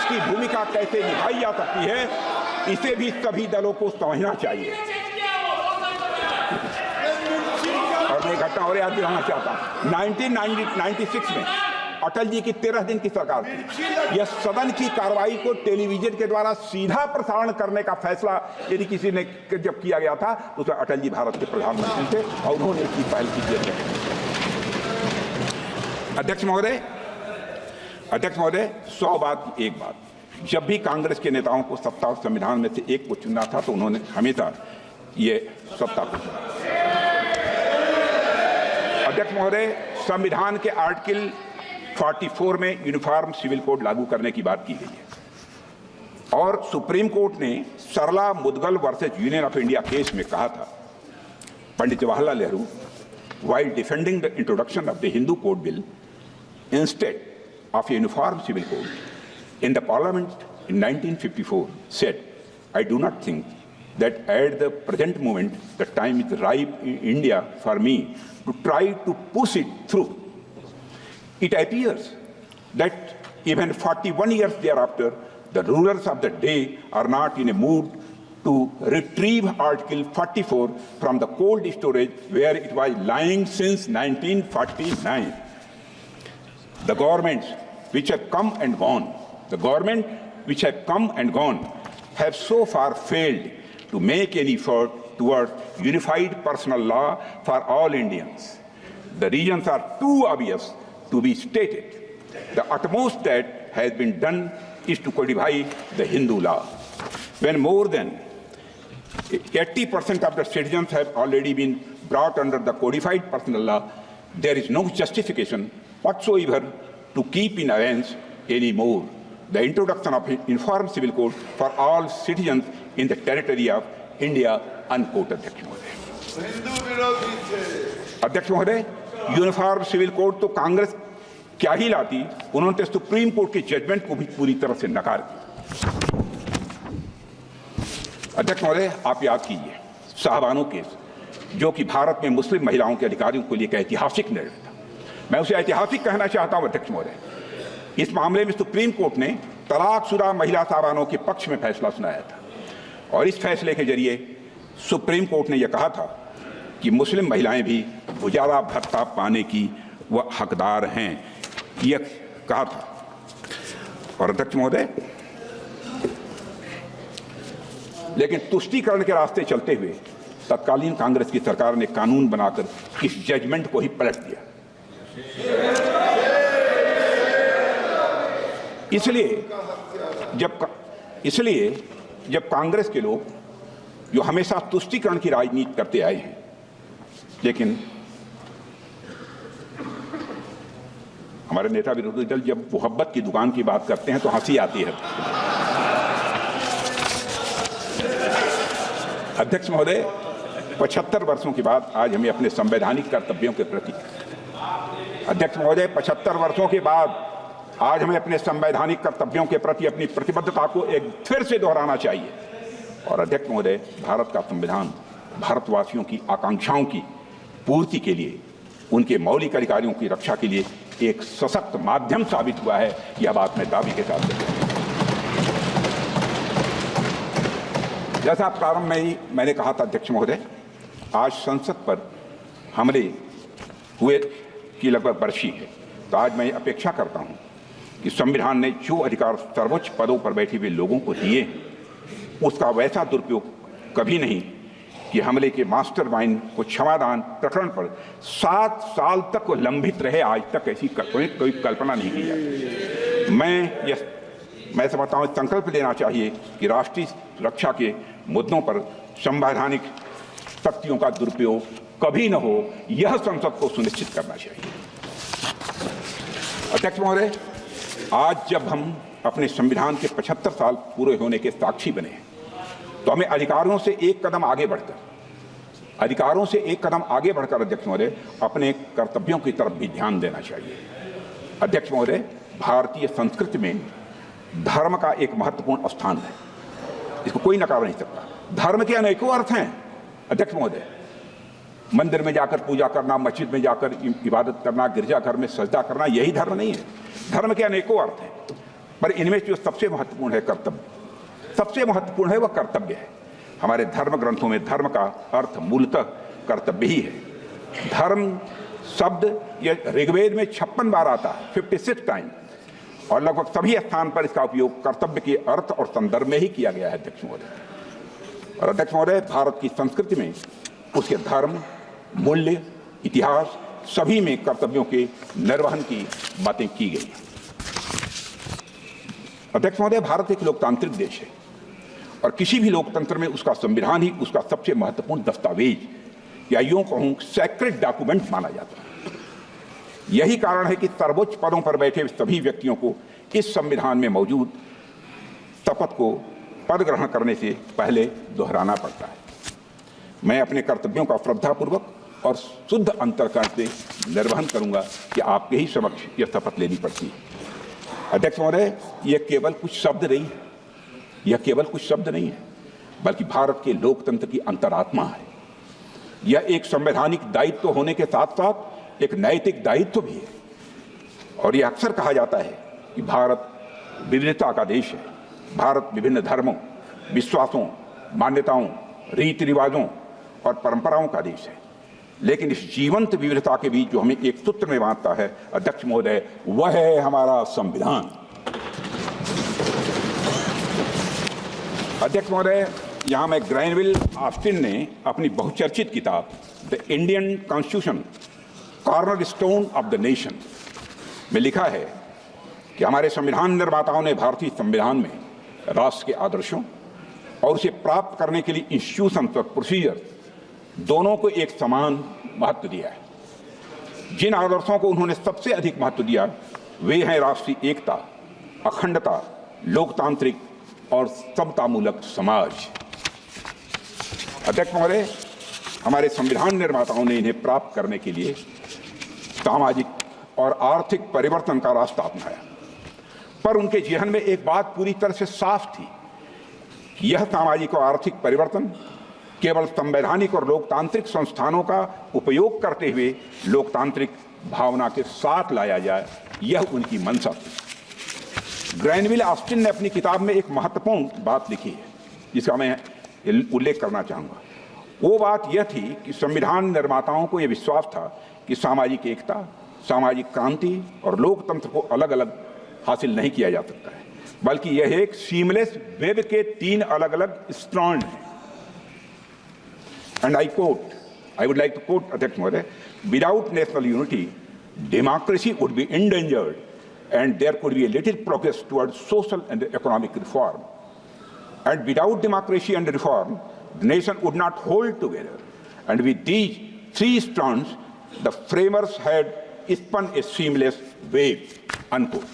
की भूमिका कैसे निभाई जा सकती है, इसे भी सभी दलों को समझना चाहिए। और मैं घटना और याद दिलाना चाहता हूं, 1996 में अटल जी की 13 दिन की सरकार थी। यह सदन की कार्रवाई को टेलीविजन के द्वारा सीधा प्रसारण करने का फैसला यदि किसी ने जब किया गया था तो उसमें अटल जी भारत के प्रधानमंत्री थे और उन्होंने इसकी पहल की थी। अध्यक्ष महोदय, 100 बात एक बात, जब भी कांग्रेस के नेताओं को सत्ता और संविधान में से एक को चुनना था तो उन्होंने हमेशा ये सत्ता को चुना। अध्यक्ष महोदय, संविधान के आर्टिकल 44 में यूनिफॉर्म सिविल कोड लागू करने की बात की गई है और सुप्रीम कोर्ट ने Sarla Mudgal versus union of India case में कहा था, Pandit Jawaharlal Nehru while defending the introduction of the Hindu Code Bill instead of a uniform civil code in the Parliament in 1954 said, I do not think that at the present moment the time is ripe in India for me to try to push it through. It appears that even 41 years thereafter, the rulers of the day are not in a mood to retrieve Article 44 from the cold storage where it was lying since 1949. The governments which have come and gone, have so far failed to make any effort towards unified personal law for all Indians. The reasons are too obvious to be stated. The utmost that has been done is to codify the Hindu law. When more than 80% of the citizens have already been brought under the codified personal law, there is no justification whatsoever to keep in abeyance anymore the introduction of an uniform civil code for all citizens in the territory of India, unquote. अध्यक्ष महोदय, uniform civil code तो कांग्रेस क्या ही लाती, उन्होंने supreme court के judgement को भी पूरी तरह से नकार दिया। अध्यक्ष महोदय, आप याद कीजिए शाहबानो केस, जो कि भारत में मुस्लिम महिलाओं के अधिकारियों के लिए एक ऐतिहासिक निर्णय था। मैं उसे ऐतिहासिक कहना चाहता हूं अध्यक्ष महोदय। इस मामले में सुप्रीम कोर्ट ने तलाकशुदा महिला शाहबानों के पक्ष में फैसला सुनाया था और इस फैसले के जरिए सुप्रीम कोर्ट ने यह कहा था कि मुस्लिम महिलाएं भी गुजारा भत्ता पाने की वह हकदार हैं, यह कहा था। और अध्यक्ष महोदय, लेकिन तुष्टीकरण के रास्ते चलते हुए तत्कालीन कांग्रेस की सरकार ने कानून बनाकर इस जजमेंट को ही पलट दिया। इसलिए इसलिए जब कांग्रेस के लोग जो हमेशा तुष्टीकरण की राजनीति करते आए हैं, लेकिन हमारे नेता विरोधी दल जब मोहब्बत की दुकान की बात करते हैं तो हंसी आती है। अध्यक्ष महोदय, 75 वर्षों के बाद आज हमें अपने संवैधानिक कर्तव्यों के प्रति, अध्यक्ष महोदय 75 वर्षों के बाद आज हमें अपने संवैधानिक कर्तव्यों के प्रति अपनी प्रतिबद्धता को एक फिर से दोहराना चाहिए। और अध्यक्ष महोदय, भारत का संविधान भारतवासियों की आकांक्षाओं की पूर्ति के लिए, उनके मौलिक अधिकारों की रक्षा के लिए एक सशक्त माध्यम साबित हुआ है। यह बात मैं दावे के साथ कहता हूं। जैसा प्रारंभ में ही मैंने कहा था अध्यक्ष महोदय, आज संसद पर हमले हुए की लगभग बरसी है, तो आज मैं अपेक्षा करता हूं कि संविधान ने जो अधिकार सर्वोच्च पदों पर बैठे हुए लोगों को दिए हैं, उसका वैसा दुरुपयोग कभी नहीं कि हमले के मास्टरमाइंड को क्षमादान प्रकरण पर 7 साल तक वो लंबित रहे। आज तक ऐसी कोई कल्पना नहीं की जाती। मैं समझता हूँ संकल्प लेना चाहिए कि राष्ट्रीय सुरक्षा के मुद्दों पर संवैधानिक शक्तियों का दुरुपयोग कभी न हो, यह संसद को सुनिश्चित करना चाहिए। अध्यक्ष महोदय, आज जब हम अपने संविधान के 75 साल पूरे होने के साक्षी बने हैं, तो हमें अधिकारों से एक कदम आगे बढ़कर अध्यक्ष महोदय अपने कर्तव्यों की तरफ भी ध्यान देना चाहिए। अध्यक्ष महोदय, भारतीय संस्कृति में धर्म का एक महत्वपूर्ण स्थान है, इसको कोई नकार नहीं सकता। धर्म के अनेकों अर्थ हैं अध्यक्ष महोदय। मंदिर में जाकर पूजा करना, मस्जिद में जाकर इबादत करना, गिरजाघर में सजदा करना, यही धर्म नहीं है। धर्म के अनेकों अर्थ हैं, पर इनमें जो सबसे महत्वपूर्ण है कर्तव्य, सबसे महत्वपूर्ण है वह कर्तव्य है। हमारे धर्म ग्रंथों में धर्म का अर्थ मूलतः कर्तव्य ही है। धर्म शब्द ये ऋग्वेद में 56 बार आता है, 56 टाइम, और लगभग सभी स्थान पर इसका उपयोग कर्तव्य के अर्थ और संदर्भ में ही किया गया है अध्यक्ष महोदय। और अध्यक्ष महोदय, भारत की संस्कृति में उसके धर्म, मूल्य, इतिहास सभी में कर्तव्यों के निर्वहन की बातें की गई। अध्यक्ष महोदय, भारत एक लोकतांत्रिक देश है और किसी भी लोकतंत्र में उसका संविधान ही उसका सबसे महत्वपूर्ण दस्तावेज या यूं कहूं सैक्रेड डॉक्यूमेंट माना जाता है। यही कारण है कि सर्वोच्च पदों पर बैठे सभी व्यक्तियों को इस संविधान में मौजूद शपथ को पद ग्रहण करने से पहले दोहराना पड़ता है। मैं अपने कर्तव्यों का श्रद्धापूर्वक और शुद्ध अंतःकरण से निर्वहन करूंगा कि आपके ही समक्ष यह शपथ लेनी पड़ती है। अध्यक्ष महोदय, यह केवल कुछ शब्द नहीं है, बल्कि भारत के लोकतंत्र की अंतरात्मा है। यह एक संवैधानिक दायित्व होने के साथ साथ एक नैतिक दायित्व भी है। और यह अक्सर कहा जाता है कि भारत विविधता का देश है। भारत विभिन्न धर्मों, विश्वासों, मान्यताओं, रीति रिवाजों और परंपराओं का देश है। लेकिन इस जीवंत विविधता के बीच जो हमें एक सूत्र में बांधता है अध्यक्ष महोदय, वह है हमारा संविधान। अध्यक्ष महोदय, यहां में ग्रैनविल ऑस्टिन ने अपनी बहुचर्चित किताब the Indian constitution cornerstone of the nation में लिखा है कि हमारे संविधान निर्माताओं ने भारतीय संविधान में राष्ट्र के आदर्शों और उसे प्राप्त करने के लिए इंस्टीट्यूशन और प्रोसीजर दोनों को एक समान महत्व दिया है। जिन आदर्शों को उन्होंने सबसे अधिक महत्व दिया वे हैं राष्ट्रीय एकता, अखंडता, लोकतांत्रिक और समतामूलक समाज। अध्यक्ष महोदय, हमारे संविधान निर्माताओं ने इन्हें प्राप्त करने के लिए सामाजिक और आर्थिक परिवर्तन का रास्ता अपनाया, पर उनके जेहन में एक बात पूरी तरह से साफ थी कि यह सामाजिक और आर्थिक परिवर्तन केवल संवैधानिक और लोकतांत्रिक संस्थानों का उपयोग करते हुए लोकतांत्रिक भावना के साथ लाया जाए, यह उनकी मंशा थी। ग्रैनविल ऑस्टिन ने अपनी किताब में एक महत्वपूर्ण बात लिखी है जिसका मैं उल्लेख करना चाहूँगा। वो बात यह थी कि संविधान निर्माताओं को यह विश्वास था कि सामाजिक एकता, सामाजिक क्रांति और लोकतंत्र को अलग अलग हासिल नहीं किया जा सकता है, बल्कि यह एक सीमलेस वेब के 3 अलग अलग स्ट्रैंड हैं। And I would like to quote, Adhyaksh Mahoday, without national unity, democracy would be endangered and there could be a little progress towards social and economic reform. And without democracy and reform, the nation would not hold together. And with these three strands, the framers had spun a seamless wave. Unquote.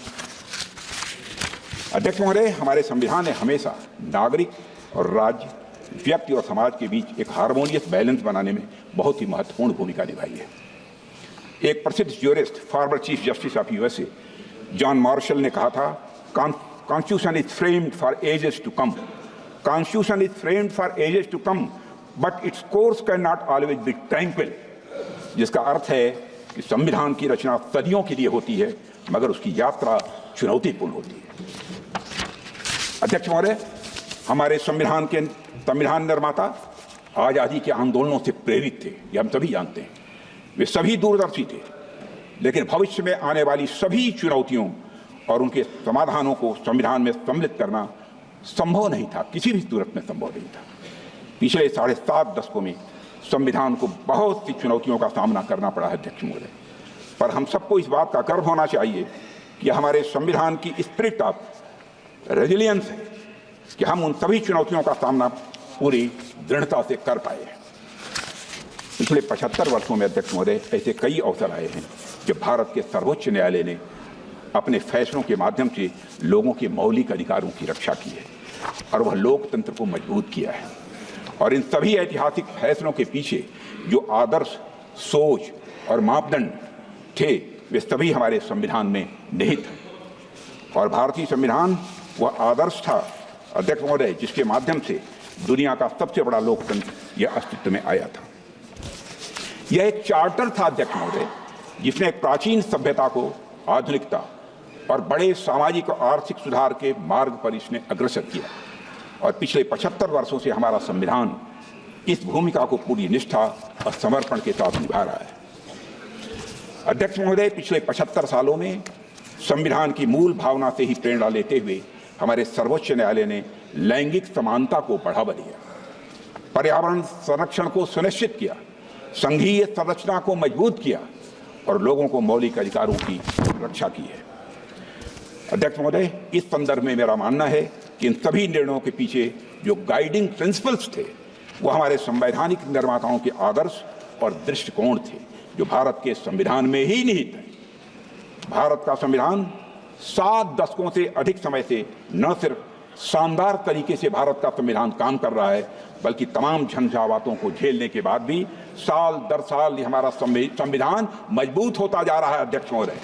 अध्यक्ष महोदय, हमारे संविधान ने हमेशा नागरिक और राज्य, व्यक्ति और समाज के बीच एक हार्मोनियस बैलेंस बनाने में बहुत ही महत्वपूर्ण भूमिका निभाई है। एक प्रसिद्ध jurist, former chief justice of USA John Marshall ने कहा था, constitution is framed for ages to come, constitution is framed for ages to come, but its course can not always be tranquil. जिसका अर्थ है कि संविधान की रचना सदियों के लिए होती है, मगर उसकी यात्रा चुनौतीपूर्ण होती है। अध्यक्ष महोदय, हमारे संविधान निर्माता आजादी के आंदोलनों से प्रेरित थे, ये हम सभी जानते हैं। वे सभी दूरदर्शी थे, लेकिन भविष्य में आने वाली सभी चुनौतियों और उनके समाधानों को संविधान में सम्मिलित करना संभव नहीं था, किसी भी सूरत में संभव नहीं था। पिछले 7.5 दशकों में संविधान को बहुत सी चुनौतियों का सामना करना पड़ा है अध्यक्ष महोदय, पर हम सबको इस बात का गर्व होना चाहिए कि हमारे संविधान की स्पिरिट ऑफ रेजिलियंस है कि हम उन सभी चुनौतियों का सामना पूरी दृढ़ता से कर पाए हैं। पिछले 75 वर्षों में अध्यक्ष महोदय ऐसे कई अवसर आए हैं जब भारत के सर्वोच्च न्यायालय ने अपने फैसलों के माध्यम से लोगों के मौलिक अधिकारों की रक्षा की है और वह लोकतंत्र को मजबूत किया है। और इन सभी ऐतिहासिक फैसलों के पीछे जो आदर्श, सोच और मापदंड थे, वे सभी हमारे संविधान में निहित हैं। और भारतीय संविधान वह आदर्श था अध्यक्ष महोदय जिसके माध्यम से दुनिया का सबसे बड़ा लोकतंत्र यह अस्तित्व में आया था। यह एक चार्टर था अध्यक्ष महोदय जिसने एक प्राचीन सभ्यता को आधुनिकता और बड़े सामाजिक और आर्थिक सुधार के मार्ग पर इसने अग्रसर किया। और पिछले 75 वर्षों से हमारा संविधान इस भूमिका को पूरी निष्ठा और समर्पण के साथ निभा रहा है। अध्यक्ष महोदय, पिछले 75 सालों में संविधान की मूल भावना से ही प्रेरणा लेते हुए हमारे सर्वोच्च न्यायालय ने लैंगिक समानता को बढ़ावा दिया, पर्यावरण संरक्षण को सुनिश्चित किया, संघीय संरचना को मजबूत किया और लोगों को मौलिक अधिकारों की रक्षा की है। अध्यक्ष महोदय, इस संदर्भ में मेरा मानना है कि इन सभी निर्णयों के पीछे जो गाइडिंग प्रिंसिपल्स थे वो हमारे संवैधानिक निर्माताओं के आदर्श और दृष्टिकोण थे जो भारत के संविधान में ही निहित है। भारत का संविधान 7 दशकों से अधिक समय से न सिर्फ शानदार तरीके से भारत का संविधान काम कर रहा है, बल्कि तमाम झंझावातों को झेलने के बाद भी साल दर साल ये हमारा संविधान मजबूत होता जा रहा है अध्यक्ष महोदय।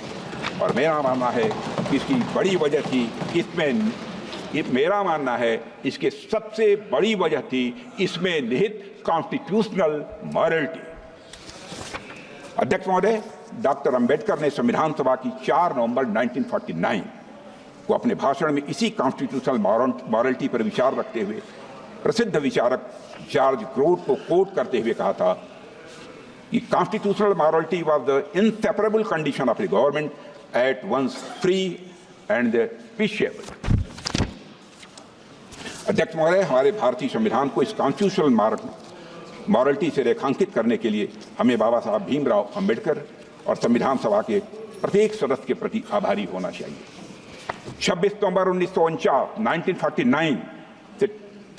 और मेरा मानना है इसकी बड़ी वजह थी इसके सबसे बड़ी वजह थी इसमें निहित कॉन्स्टिट्यूशनल मॉरलिटी। अध्यक्ष महोदय, डॉक्टर अंबेडकर ने संविधान सभा की 4 नवंबर 1949 को अपने भाषण में इसी कॉन्स्टिट्यूशनल मॉरलिटी पर विचार रखते हुए प्रसिद्ध विचारक जॉर्ज ग्रोट को कोट करते हुए कहा था कि constitutional morality was the inseparable condition of a government at once free and peaceful. अध्यक्ष महोदय, हमारे भारतीय संविधान को इस कॉन्स्टिट्यूशनल मॉरलिटी से रेखांकित करने के लिए हमें बाबा साहब भीमराव अंबेडकर और संविधान सभा के प्रत्येक सदस्य के प्रति आभारी होना चाहिए। 26 नवंबर 1949 से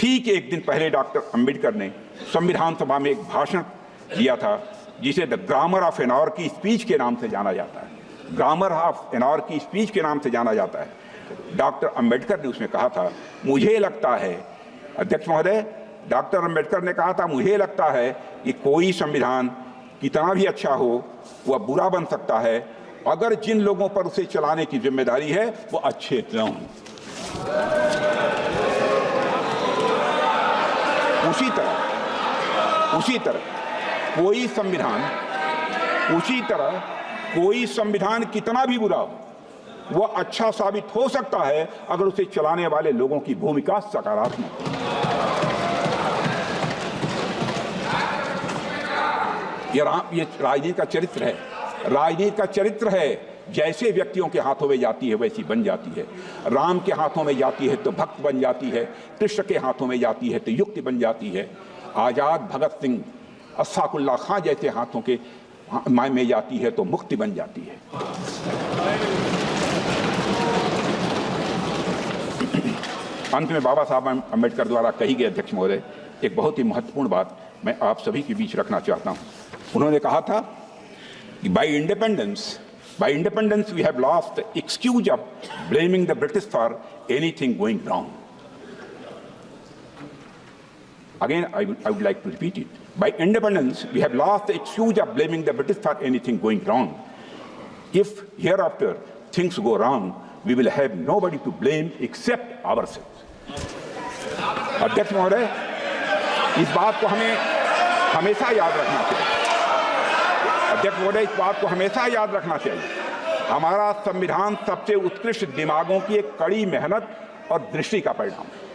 ठीक एक दिन पहले डॉक्टर अंबेडकर ने संविधान सभा में एक भाषण दिया था जिसे the grammar of an hour की स्पीच के नाम से जाना जाता है। ग्रामर ऑफ एन आवर की स्पीच के नाम से जाना जाता है। डॉक्टर अंबेडकर ने उसमें कहा था, मुझे लगता है, अध्यक्ष महोदय, डॉक्टर अंबेडकर ने कहा था, मुझे लगता है कि कोई संविधान कितना भी अच्छा हो वह बुरा बन सकता है अगर जिन लोगों पर उसे चलाने की जिम्मेदारी है वो अच्छे न हों। उसी तरह कोई संविधान कितना भी बुरा हो वह अच्छा साबित हो सकता है अगर उसे चलाने वाले लोगों की भूमिका सकारात्मक हो। ये राजनीति का चरित्र है। राजनीति का चरित्र है, जैसे व्यक्तियों के हाथों में जाती है वैसी बन जाती है। राम के हाथों में जाती है तो भक्त बन जाती है, कृष्ण के हाथों में जाती है तो युक्ति बन जाती है, आजाद भगत सिंह, अशफाकुल्लाह खां जैसे हाथों के में जाती है तो मुक्ति बन जाती है। अंत में बाबा साहब अम्बेडकर द्वारा कही गई अध्यक्ष महोदय एक बहुत ही महत्वपूर्ण बात मैं आप सभी के बीच रखना चाहता हूं। उन्होंने कहा था कि by independence we have lost the excuse of blaming the British for anything going wrong. Again, I would like to repeat it. By independence, we have lost the excuse of blaming the British for anything going wrong. If hereafter things go wrong, we will have nobody to blame except ourselves. अध्यक्ष महोदय, इस बात को हमें हमेशा याद रखना चाहिए। अध्यक्ष महोदय, इस बात को हमेशा याद रखना चाहिए। हमारा संविधान सबसे उत्कृष्ट दिमागों की एक कड़ी मेहनत और दृष्टि का परिणाम है।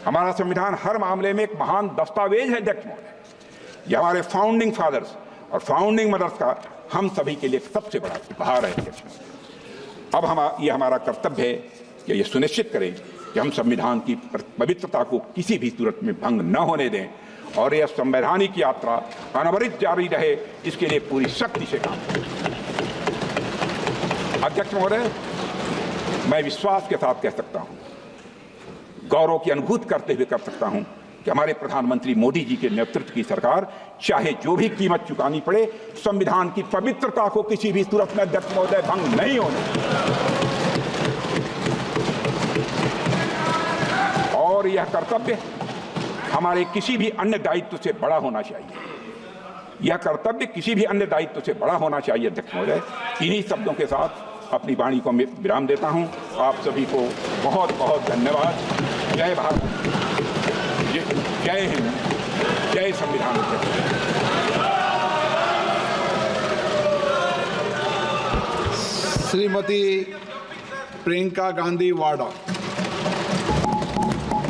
हमारा संविधान हर मामले में एक महान दस्तावेज है अध्यक्ष महोदय। यह हमारे फाउंडिंग फादर्स और फाउंडिंग मदर्स का हम सभी के लिए सबसे बड़ा उपहार है अध्यक्ष महोदय। अब ये हमारा कर्तव्य है कि ये सुनिश्चित करें कि हम संविधान की पवित्रता को किसी भी सूरत में भंग न होने दें और यह संवैधानिक यात्रा अनवरत जारी रहे, इसके लिए पूरी शक्ति से काम करें। अध्यक्ष महोदय, मैं विश्वास के साथ कह सकता हूं, गौरव की अनुभूति करते हुए कर सकता हूं कि हमारे प्रधानमंत्री मोदी जी के नेतृत्व की सरकार चाहे जो भी कीमत चुकानी पड़े, संविधान की पवित्रता को किसी भी सूरत में अध्यक्ष महोदय भंग नहीं होने, और यह कर्तव्य हमारे किसी भी अन्य दायित्व से बड़ा होना चाहिए। यह कर्तव्य किसी भी अन्य दायित्व से बड़ा होना चाहिए अध्यक्ष महोदय। इन्हीं शब्दों के साथ अपनी वाणी को विराम देता हूं। आप सभी को बहुत बहुत धन्यवाद। जय भारत, जय हिंद, जय संविधान। श्रीमती प्रियंका गांधी वाड्रा।